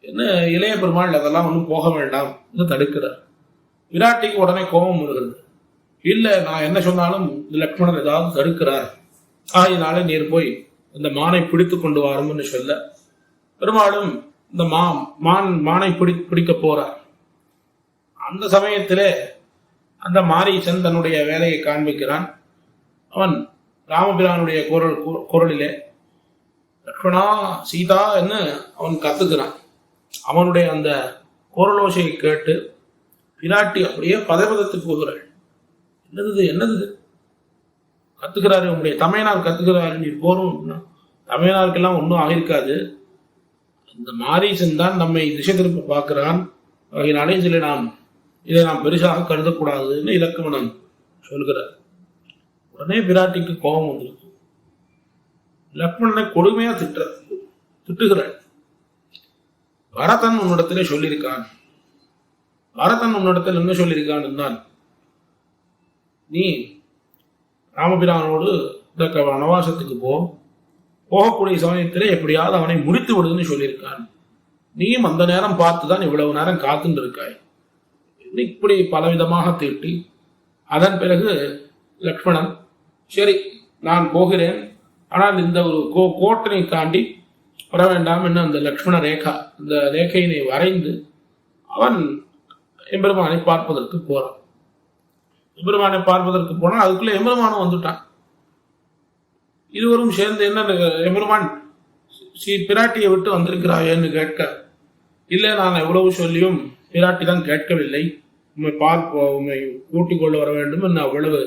என்ன. இளைய பெருமாள் அதெல்லாம் ஒன்றும் போக வேண்டாம் என்று தடுக்கிறார். விராட்டிக்கு உடனே கோபம் வருகிறது. இல்ல நான் என்ன சொன்னாலும் லக்ஷ்மணன் ஏதாவது தடுக்கிறார், ஆகினால நீர் போய் இந்த மானை பிடித்து கொண்டு வாரும்னு சொல்ல, பெருமாளும் இந்த மானை பிடிக்க போறார். அந்த சமயத்திலே அந்த மாரீசன் தன்னுடைய வேலையை காண்பிக்கிறான். அவன் ராமபிரானுடைய குரலிலே லக்ஷ்மணா சீதா என்று அவன் கத்துக்கிறான். அவனுடைய அந்த குரலோசையை கேட்டு பிராட்டி அப்படியே பதபதத்துக்கு போகிறாள். என்னது கத்துக்கிறாரு, உங்களுடைய தமையனார் கத்துக்கிறாரு, நீ போறோம். தமையனாருக்கெல்லாம் ஒன்றும் ஆகிருக்காது, இந்த மாரீசன் தான் நம்மை திசை திருப்ப பார்க்கிறான், ஆகினாலே இதை நாம் பெருசாக கருதக்கூடாதுன்னு இலக்குவனன் சொல்கிறார். உடனே பிராட்டிக்கு கோபம் வந்திருக்கு. லக்ஷ்மணனை கொடுமையா திட்டுகிறாள். பரதன் உன்னிடத்திலே சொல்லியிருக்கான். பரதன் உன்னிடத்தில் என்ன சொல்லியிருக்கான் என்றால், நீ ராமபிரானோடு இந்த வனவாசத்துக்கு போகக்கூடிய சமயத்திலே எப்படியாவது அவனை முடித்து விடுதுன்னு சொல்லியிருக்கான். நீயும் அந்த நேரம் பார்த்துதான் இவ்வளவு நேரம் காத்துட்டு இருக்காய். இப்படி பலவிதமாக திட்டி அதன் பிறகு லக்ஷ்மணன், சரி நான் போகிறேன், ஆனால் இந்த ஒரு கோட்டனை தாண்டி வர வேண்டாம் என்று அந்த லக்ஷ்மண ரேகா, இந்த ரேகையினை வரைந்து அவன் எம்பெருமானை பார்ப்பதற்கு போறான். எம்பெருமானை பார்ப்பதற்கு போனால் அதுக்குள்ள எம்பெருமானும் வந்துட்டான். இருவரும் சேர்ந்து என்ன, எம்பெருமான் பிராட்டியை விட்டு வந்திருக்கிறாயேன்னு கேட்க, இல்லை நான் எவ்வளவு சொல்லியும் பிராட்டி தான் கேட்கவில்லை, உண்மை கூட்டிக் கொள்ள வர வேண்டும் என்று அவ்வளவு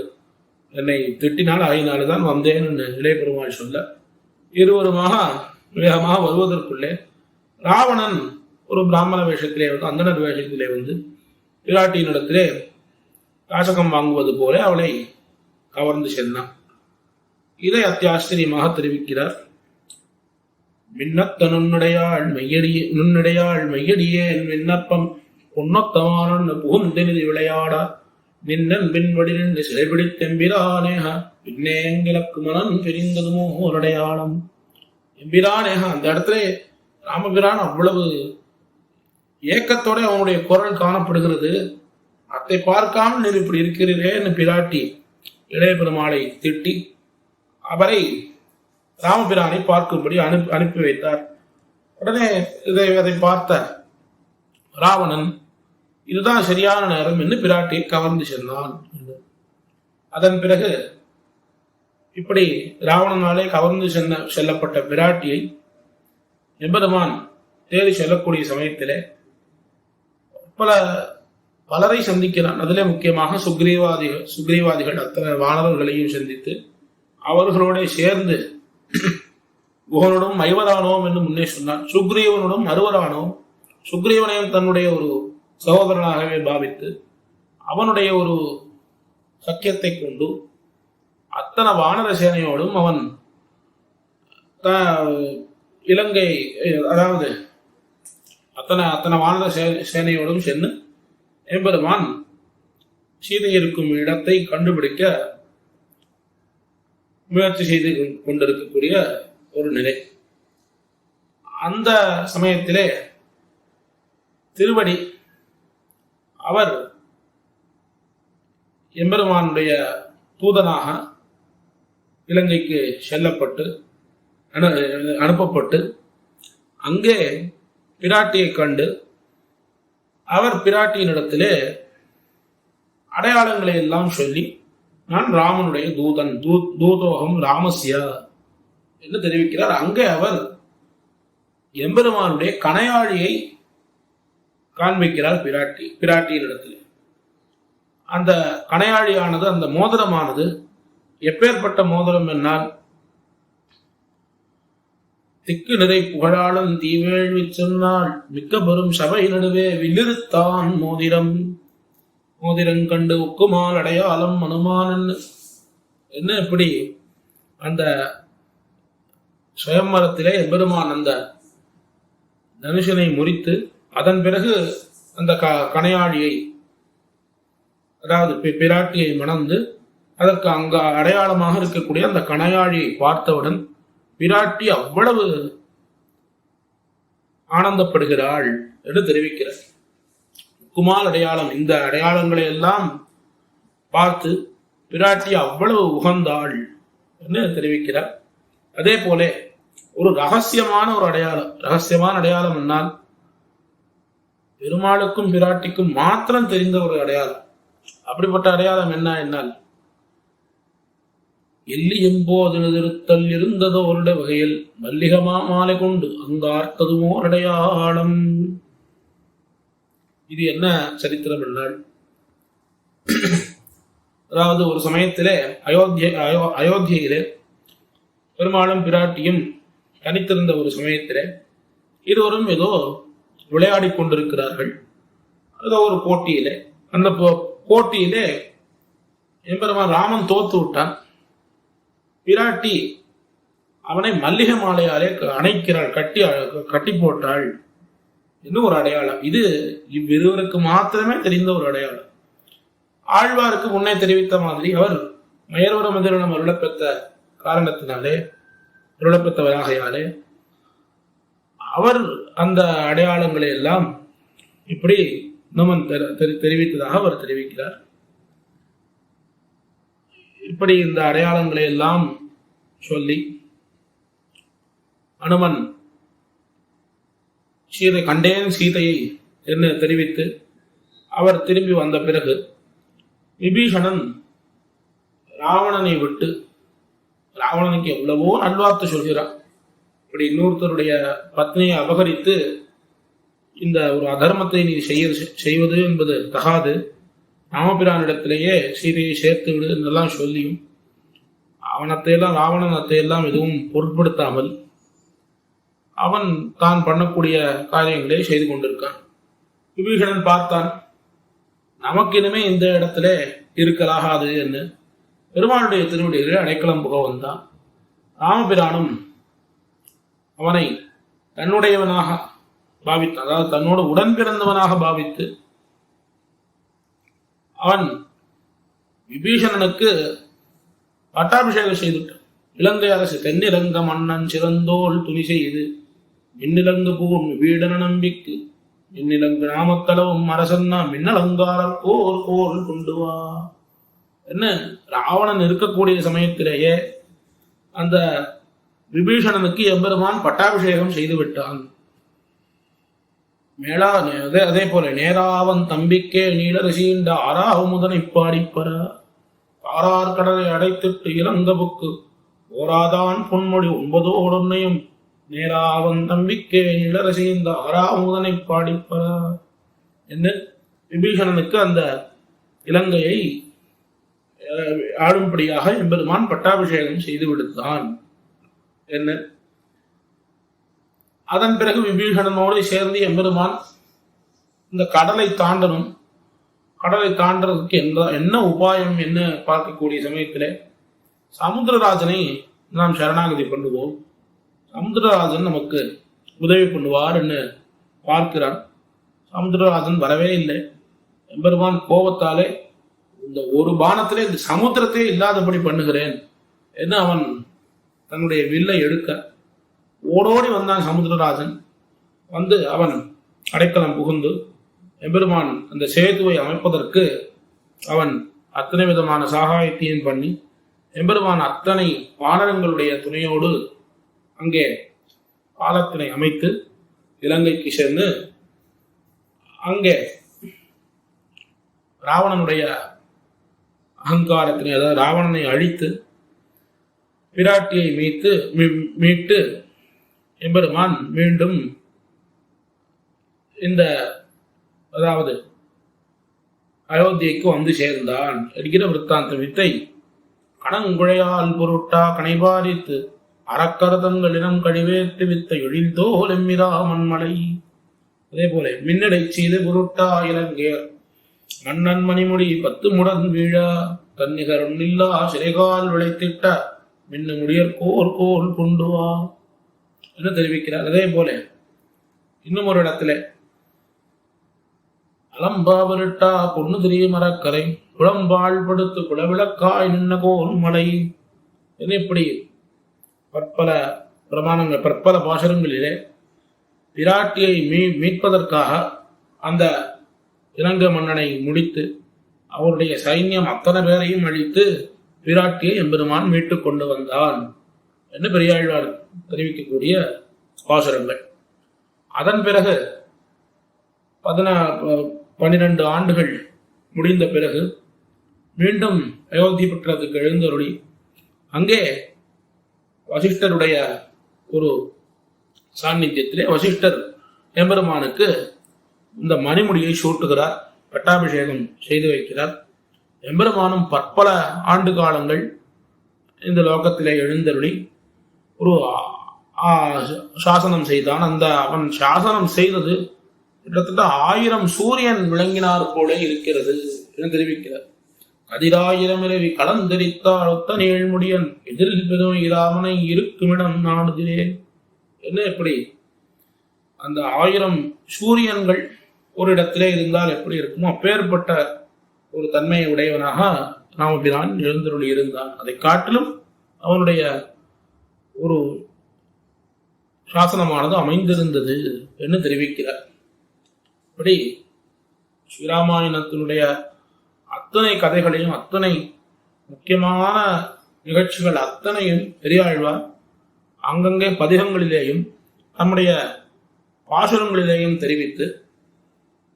என்னை திட்டினால் ஆகினால்தான் வந்தேன் என்று இளைய பெருமாள் சொல்ல, இருவருமாக வேகமாக வருவதற்குள்ளே ராவணன் ஒரு பிராமண வேஷத்திலே வந்து அந்தனர் வேஷத்திலே வந்து பிராட்டியினிடத்திலே காசகம் வாங்குவது போல அவளை கவர்ந்து சென்றான். இதை அத்தியாச்சரியமாக தெரிவிக்கிறார். மின்னத்த நுண்ணுடையாள் மையடியே என் விண்ணப்பம் பொன்னொத்தமான புகுந்தெனிது விளையாடா நின்னன் பின்வடி நின்று சிறைபிடித்தெம்பிரானேக பின்னேங்கிலக்கு மனன் பிரிந்ததுமோ ஒரு அடையாளம். எம்பிரானேக அந்த இடத்துல ராமபிரான் அவ்வளவு ஏக்கத்தோட அவனுடைய குரல் காணப்படுகிறது. அதை பார்க்காமல் நீர் இப்படி இருக்கிறீரேன்னு பிராட்டி இளைய பெருமாளை திட்டி அவரை ராமபிரானை பார்க்கும்படி அனுப்பி வைத்தார். உடனே அதை பார்த்த ராவணன் இதுதான் சரியான நேரம் என்று பிராட்டியை கவர்ந்து சென்றான். அதன் பிறகு இப்படி ராவணனாலே கவர்ந்து செல்லப்பட்ட பிராட்டியை எம்பெருமான் தேடி செல்லக்கூடிய சமயத்திலே பலரை சந்திக்கிறான். அதிலே முக்கியமாக சுக்ரீவாதிகள் அத்தனை வானவர்களையும் சந்தித்து அவர்களோட சேர்ந்து குகனுடன் மைவரானோம் என்று முன்னே சொன்னான். சுக்ரீவனுடன் அறுவரானோம். சுக்ரீவனையும் தன்னுடைய ஒரு சகோதரனாகவே பாவித்து அவனுடைய ஒரு சக்கியத்தை கொண்டு அத்தனை வானர சேனையோடும் அவன் இலங்கை, அதாவது அத்தனை வானர சேனையோடும் சென்று எம்பெருமான் சீதை இருக்கும் இடத்தை கண்டுபிடிக்க முயற்சி செய்து கொண்டிருக்கக்கூடிய ஒரு நிலை. அந்த சமயத்திலே திருவடி அவர் எம்பெருமானுடைய தூதனாக இலங்கைக்கு அனுப்பப்பட்டு அங்கே பிராட்டியை கண்டு அவர் பிராட்டியினிடத்திலே அடையாளங்களை எல்லாம் சொல்லி, நான் ராமனுடைய தூதன், தூதோகம் ராமஸ்யா என்று தெரிவிக்கிறார். அங்கே அவர் எம்பெருமானுடைய கணையாழியை காண்பிக்கிறார் பிராட்டியினிடத்தில். அந்த கணையாழியானது, அந்த மோதிரமானது எப்பேற்பட்ட மோதிரம் என்னால், திக்கு நிறை புகழாளன் தீவேள்வி சொன்னால் மிக்க பெரும் சபை நடுவே வில்லிருத்தான் மோதிரம். மோதிரம் கண்டு உக்குமால் அடையாளம் அனுமான் என்ன இப்படி அந்த சுயம்பரத்திலே எம்பெருமான் அந்த தனுஷனை முறித்து அதன் பிறகு அந்த கணையாழியை, அதாவது பிராட்டியை மணந்து அதற்கு அங்க அடையாளமாக இருக்கக்கூடிய அந்த கணையாழியை பார்த்தவுடன் பிராட்டி அவ்வளவு ஆனந்தப்படுகிறாள் என்று தெரிவிக்கிறார். குமால் அடையாளம், இந்த அடையாளங்களை எல்லாம் பார்த்து பிராட்டி அவ்வளவு உகந்தாள் என்று தெரிவிக்கிறார். அதே போல ஒரு ரகசியமான அடையாளம், ரகசியமான அடையாளம் என்னால் பெருமாளுக்கும் பிராட்டிக்கும் மாத்திரம் தெரிந்த ஒரு அடையாளம். அப்படிப்பட்ட அடையாளம் என்ன என்னால், எல்லி எம்போது திருத்தல் இருந்ததோ அவருடைய வகையில் மல்லிகமா மாலை கொண்டு அங்கார்த்ததுமோ அடையாளம். இது என்ன சரித்திரம் என்றால், அதாவது ஒரு சமயத்திலே அயோத்தியிலே பெருமாளும் பிராட்டியும் தனித்திருந்த ஒரு சமயத்திலே இருவரும் ஏதோ விளையாடி கொண்டிருக்கிறார்கள். ஏதோ ஒரு போட்டியிலே, அந்த போட்டியிலே எம்பெருமான் ராமன் தோத்து விட்டான். பிராட்டி அவனை மல்லிகை மாலையாலே அணைக்கிறாள், கட்டி போட்டாள். இன்னும் ஒரு அடையாளம். இது இவ்விருவருக்கு மாத்திரமே தெரிந்த ஒரு அடையாளம். ஆழ்வாருக்கு முன்னே தெரிவித்த மாதிரி அவர் மயர்வர மந்திரம் அருளப்பெற்ற காரணத்தினாலே, அருளப்பெற்றவராகையாலே அவர் அந்த அடையாளங்களை எல்லாம் இப்படி நமன் தெரிவித்ததாக அவர் தெரிவிக்கிறார். இப்படி இந்த அடையாளங்களை எல்லாம் சொல்லி அனுமன் சீதை கண்டேன் சீதையை என்று தெரிவித்து அவர் திரும்பி வந்த பிறகு விபீஷணன் ராவணனை விட்டு, ராவணனுக்கு எவ்வளவோ நல்வார்த்தை சொல்கிறான். இப்படி இன்னொருத்தருடைய பத்னியை அபகரித்து இந்த ஒரு அதர்மத்தை நீ செய்வது என்பது தகாது, ராமபிரானிடத்திலேயே சீதையை சேர்த்து விடு என்றெல்லாம் சொல்லியும் அவனத்தையெல்லாம், ராவணன் அத்தையெல்லாம் எதுவும் பொருட்படுத்தாமல் அவன் தான் பண்ணக்கூடிய காரியங்களை செய்து கொண்டிருக்கான். விபீஷணன் பார்த்தான், நமக்கு இனிமே இந்த இடத்துல இருக்கலாகாது என்று பெருமாளுடைய திருவடிகளை அடைக்கலம் புக வந்தான். ராமபிரானும் அவனை தன்னுடையவனாக பாவித்து, அதாவது தன்னோடு உடன் பிறந்தவனாக பாவித்து அவன் விபீஷணனுக்கு பட்டாபிஷேகம் செய்துட்டான். இலங்கை அரசு தென்னிலங்க மன்னன் சிறந்தோல் துணி செய்து மின்னிலங்கு பூம் வீடன நம்பிக்கு மின்னிலங்கு நாமத்தளவும் அரசன்னா மின்னலங்காரர் கோர் கோல் கொண்டு வா என்ன. ராவணன் இருக்கக்கூடிய சமயத்திலேயே அந்த விபீஷணனுக்கு எம்பெருமான் பட்டாபிஷேகம் செய்து விட்டான். மேலா அதே போல நேராவன் தம்பிக்கே நீலரசீண்ட ஆறாவுமுதனை பாடிப்பற ஆறார் கடலை அடைத்திட்டு இளங்கபுக்கு ஓராதான் பொன்மொழி 9 நேராவன் தம்பிக்கே நீலரசீண்ட ஆறாவுமுதனை பாடிப்பற என்று விபீஷணனுக்கு அந்த இலங்கையை ஆளும்படியாக எம்பெருமான் பட்டாபிஷேகம் செய்து விடுத்தான் என்ன. அதன் பிறகு விபீஷணனோடு சேர்ந்து எம்பெருமான் இந்த கடலை தாண்டனும். கடலை தாண்டறதுக்கு என்ன உபாயம் என்ன பார்க்கக்கூடிய சமயத்திலே சமுத்திரராஜனை நாம் சரணாகதி பண்ணுவோம், சமுத்திரராஜன் நமக்கு உதவி பண்ணுவார் என்று பார்க்கிறான். சமுத்திரராஜன் வரவே இல்லை. எம்பெருமான் கோபத்தாலே இந்த ஒரு பானத்திலே இந்த சமுத்திரத்தையே இல்லாதபடி பண்ணுகிறேன் என்று அவன் தன்னுடைய வில்லை எடுக்க ஓடோடி வந்தான். சமுத்திரராஜன் வந்து அவன் அடைக்கலம் புகுந்து எம்பெருமான் அந்த சேதுவை அமைப்பதற்கு அவன் அத்தனை விதமான சகாயத்தையும் பண்ணி எம்பெருமான் அத்தனை வானரங்களுடைய துணையோடு அங்கே பாலத்தினை அமைத்து இலங்கைக்கு சென்று அங்கே ராவணனுடைய அகங்காரத்தினை, அதாவது ராவணனை அழித்து பிராட்டியை மீட்டு எம்பெருமான் மீண்டும் இந்த, அதாவது அயோத்தியைக்கு வந்து சேர்ந்தான் என்கிற விற்த்தாந்த வித்தை கணங்குழையால் பொருட்டா கனைபாரித்து அறக்கரதங்களிடம் கழிவேற்று வித்த எழில்தோல் எம்மிரா மண்மலை. அதே போல மின்னடை செய்து பொருட்டா இலங்கேர் மன்னன் மணிமுடி 10 முடன் வீழா தன்னிகரும் இல்லா சிறைகால் விளைத்திட்ட மின்னு முடியற்கோர் கோல் கொண்டு வா என்று தெரிவிக்கிறார். அதே போல இன்னும் ஒரு இடத்துல அலம்பாவருட்டா பொண்ணு திரிய மரக்கரை குளம்பாள் படுத்து குளவிளக்காய் நின்ன கோல் மலை என்ன இப்படி பற்பல பிரமாணங்கள் பற்பல பாசரங்களிலே பிராட்டியை மீட்பதற்காக அந்த இலங்கை மன்னனை முடித்து அவருடைய சைன்யம் அத்தனை பேரையும் அழித்து பிராட்டியை எம்பெருமான் மீட்டுக் கொண்டு வந்தான் என்று பெரியாழ்வார் தெரிவிக்கக்கூடிய பாசுரங்கள். அதன் பிறகு 12 ஆண்டுகள் முடிந்த பிறகு மீண்டும் அயோத்தி பட்டணத்துக்கு எழுந்தருளி அங்கே வசிஷ்டருடைய ஒரு சாநித்தியத்திலே வசிஷ்டர் எம்பெருமானுக்கு இந்த மணிமுடியை சூட்டுகிறார், பட்டாபிஷேகம் செய்து வைக்கிறார். எம்பெருமானும் பற்பல ஆண்டு காலங்கள் இந்த லோகத்திலே எழுந்தருளி ஒரு சாசனம் செய்தான். அந்த அவன் சாசனம் செய்தது கிட்டத்தட்ட 1000 சூரியன் விளங்கினார் போல இருக்கிறது என்று தெரிவிக்கிறார். கதிராயிரம் இரவி கலந்தரித்தால் ஒத்த நீழ்முடியன் எதிரில் பெரும் இராமனை இருக்குமிடம் நாடுகிறேன் என்ன எப்படி அந்த 1000 சூரியன்கள் ஒரு இடத்திலே இருந்தால் எப்படி இருக்குமோ அப்பேற்பட்ட ஒரு தன்மையை உடையவனாக ராமபிரான் எழுந்தருளி இருந்தான். அதை காட்டிலும் அவனுடைய ஒரு சாசனமானது அமைந்திருந்தது என்று தெரிவிக்கிறார். இப்படி ஸ்ரீராமாயணத்தினுடைய அத்தனை கதைகளையும் அத்தனை முக்கியமான நிகழ்ச்சிகள் அத்தனையும் பெரியாழ்வார் அங்கங்கே பதிகங்களிலேயும் நம்முடைய பாசுரங்களிலேயும் தெரிவித்து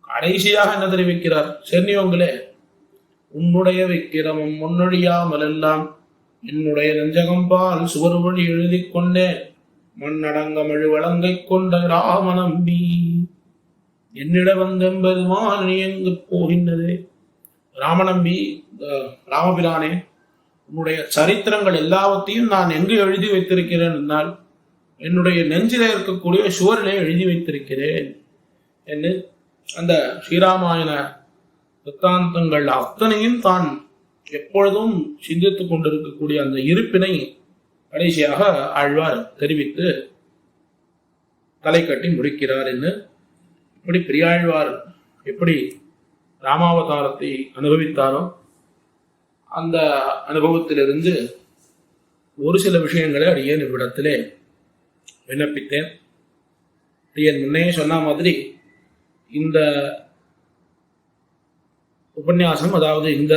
கடைசியாக என்ன தெரிவிக்கிறார்? சென்னியோங்களே உன்னுடைய விக்கிரமம் முன்னொழியாமல் எல்லாம் என்னுடைய நெஞ்சகம்பால் சுவர் வழி எழுதி கொண்டேன் மண்ணடங்கமழு வழங்கை கொண்ட ராமநம்பி என்னிட வந்தெம்பெருமான் எங்கு போகின்றதே. ராமநம்பி, ராமபிரானே, உன்னுடைய சரித்திரங்கள் எல்லாவற்றையும் நான் எங்கு எழுதி வைத்திருக்கிறேன் என்றால் என்னுடைய நெஞ்சிலே இருக்கக்கூடிய சுவரிலே எழுதி வைத்திருக்கிறேன் என்று அந்த ஸ்ரீராமாயண வித்தாந்தங்கள் அத்தனையும் தான் எப்பொழுதும் சிந்தித்துக் கொண்டிருக்கக்கூடிய அந்த இருப்பினை கடைசியாக ஆழ்வார் தெரிவித்து தலை கட்டி முடிக்கிறார் என்று. இப்படி பெரியாழ்வார் எப்படி ராமாவதாரத்தை அனுபவித்தாரோ அந்த அனுபவத்திலிருந்து ஒரு சில விஷயங்களை அடியேன் இவ்விடத்திலே விண்ணப்பித்தேன். அடியேன் முன்னே சொன்ன மாதிரி இந்த உபன்யாசம், அதாவது இந்த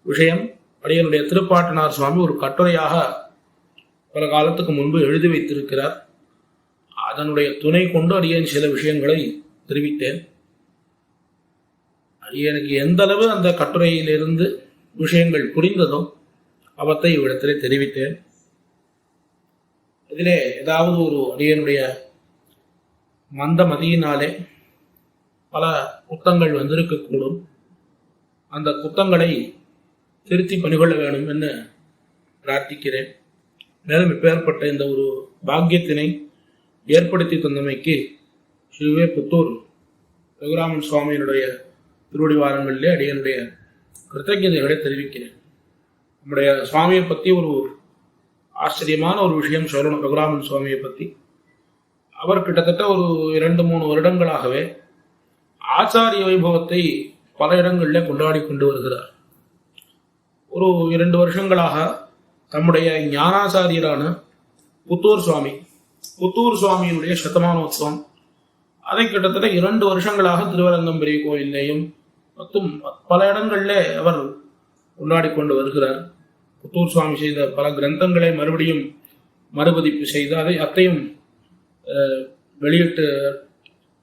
விஷயம் அடியனுடைய திருப்பாட்டனார் சுவாமி ஒரு கட்டுரையாக பல காலத்துக்கு முன்பு எழுதி வைத்திருக்கிறார். அதனுடைய துணை கொண்டு அடியேன் சில விஷயங்களை தெரிவித்தேன். எனக்கு எந்த அளவு அந்த கட்டுரையிலிருந்து விஷயங்கள் புரிந்ததோ அவற்றை இவ்விடத்திலே தெரிவித்தேன். இதிலே ஏதாவது ஒரு அடியனுடைய மந்த மதியினாலே பல குத்தங்கள் வந்திருக்கக்கூடும். அந்த குத்தங்களை திருத்தி பணிகொள்ள வேண்டும் என்று பிரார்த்திக்கிறேன். மேலும் இப்பேற்பட்ட இந்த ஒரு பாக்கியத்தினை ஏற்படுத்தி தந்தமைக்கு ஸ்ரீவே புத்தூர் ரகுராமன் சுவாமியினுடைய திருவடிவாரங்களிலே அடியனுடைய கிருத்தஜதைகளை தெரிவிக்கிறேன். நம்முடைய சுவாமியை பற்றி ஒரு ஆச்சரியமான ஒரு விஷயம் சொல்லணும். ரகுராமன் சுவாமியை பற்றி அவர் கிட்டத்தட்ட ஒரு 2-3 வருடங்களாகவே ஆச்சாரிய வைபவத்தை பல இடங்களில் கொண்டாடி கொண்டு வருகிறார். ஒரு 2 வருஷங்களாக தம்முடைய ஞானாச்சாரியரான புத்தூர் சுவாமியினுடைய சதமானோத்சவம் அதை கிட்டத்தட்ட 2 வருஷங்களாக திருவரங்கம் பெரிய கோயிலையும் மற்றும் பல இடங்களில் அவர் கொண்டாடி கொண்டு வருகிறார். புத்தூர் சுவாமி செய்த பல கிரந்தங்களை மறுபடியும் மறுபதிப்பு செய்து அத்தையும்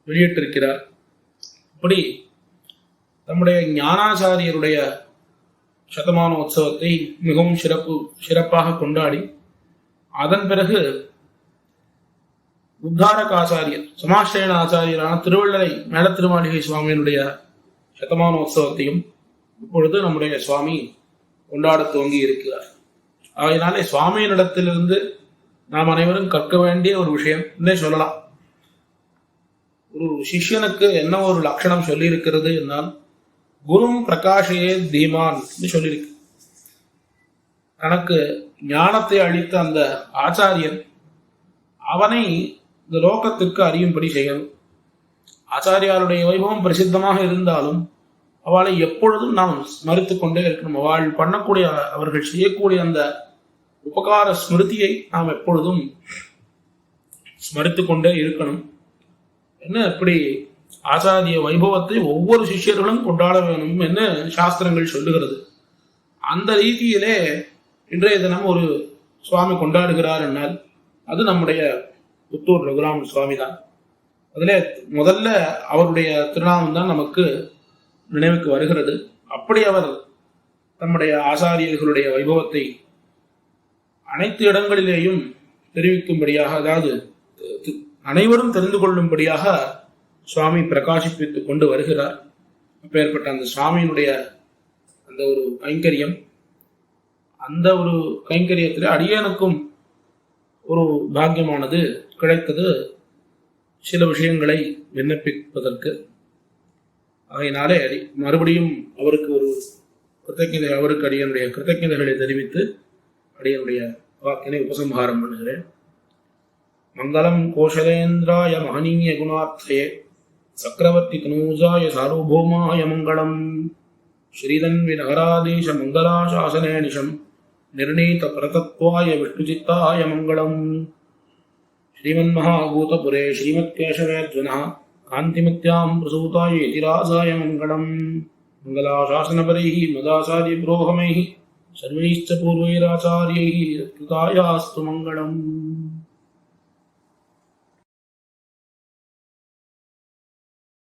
வெளியிட்டிருக்கிறார். இப்படி நம்முடைய ஞானாச்சாரியருடைய சதமானோத்சவத்தை மிகவும் சிறப்பாக கொண்டாடி அதன் பிறகு உத்தாரக ஆச்சாரியர் சமாஸ்ரயண ஆச்சாரியரான திருவள்ளரை மேல திருமாளிகை சுவாமியினுடைய சதமானோத்சவத்தையும் இப்பொழுது நம்முடைய சுவாமி கொண்டாட துவங்கி இருக்கிறார். அதனாலே சுவாமியினிடத்திலிருந்து நாம் அனைவரும் கற்க வேண்டிய ஒரு விஷயம் என்னே சொல்லலாம். ஒரு சிஷ்யனுக்கு என்ன ஒரு லட்சணம் சொல்லி இருக்கிறது என்றால், குரும் பிரகாஷையே தீமான் சொல்லியிருக்கு. தனக்கு ஞானத்தை அளித்த அந்த ஆச்சாரியன் அவனை இந்த லோகத்திற்கு அறியும்படி செய்யணும். ஆச்சாரியாருடைய வைபவம் பிரசித்தமாக இருந்தாலும் அவளை எப்பொழுதும் நாம் ஸ்மரித்துக் கொண்டே இருக்கணும். அவள் பண்ணக்கூடிய, அவர்கள் செய்யக்கூடிய அந்த உபகார ஸ்மிருதியை நாம் எப்பொழுதும் ஸ்மரித்துக் கொண்டே இருக்கணும். என்ன இப்படி ஆச்சாரிய வைபவத்தை ஒவ்வொரு சிஷ்யர்களும் கொண்டாட வேணும் என்று சாஸ்திரங்கள் சொல்லுகிறது. அந்த ரீதியிலே இன்றைய தினம் ஒரு சுவாமி கொண்டாடுகிறார் என்னால் அது நம்முடைய புத்தூர் ரகுராமன் சுவாமி தான். அதிலே முதல்ல அவருடைய திருநாமம் தான் நமக்கு நினைவுக்கு வருகிறது. அப்படி அவர் தம்முடைய ஆச்சாரியர்களுடைய வைபவத்தை அனைத்து இடங்களிலேயும் தெரிவிக்கும்படியாக, அதாவது அனைவரும் தெரிந்து கொள்ளும்படியாக சுவாமி பிரகாசிப்பித்துக் கொண்டு வருகிறார். அப்பேற்பட்ட அந்த சுவாமியினுடைய அந்த ஒரு கைங்கரியம், அந்த ஒரு கைங்கரியத்தில் அடியனுக்கும் ஒரு பாக்கியமானது கிடைத்தது சில விஷயங்களை விண்ணப்பிப்பதற்கு. ஆகையினாலே மறுபடியும் அவருக்கு ஒரு கிருத்தஜதை, அவருக்கு அடியனுடைய கிருத்தஜதைகளை தெரிவித்து அடியனுடைய வாக்கினை உபசம்ஹாரம் பண்ணுகிறேன். மங்களம் கோஷலேந்திராய மகனீய குணார்த்தயே சக்கரவர்த்தி தனூஜாய சார்வபௌமாய மங்களம். ஸ்ரீதன்வி நகராதீஷ மங்களாசாசனே நிஷம் நிர்ணீத பிரதத்வாய விஷ்ணுசித்தாய மங்களம். ஸ்ரீமன்மகாபூதபுரே ஸ்ரீமத்கேசவேத்வனः காந்திமத்யாம் பிரசூதாய இதிராசாய மங்களம். மங்களாசாசனபரைः மதாசாரிய புரோகமைः சர்வைश्च பூர்வைராச்சார்யைः கிருதாயாஸ்து மங்களம்.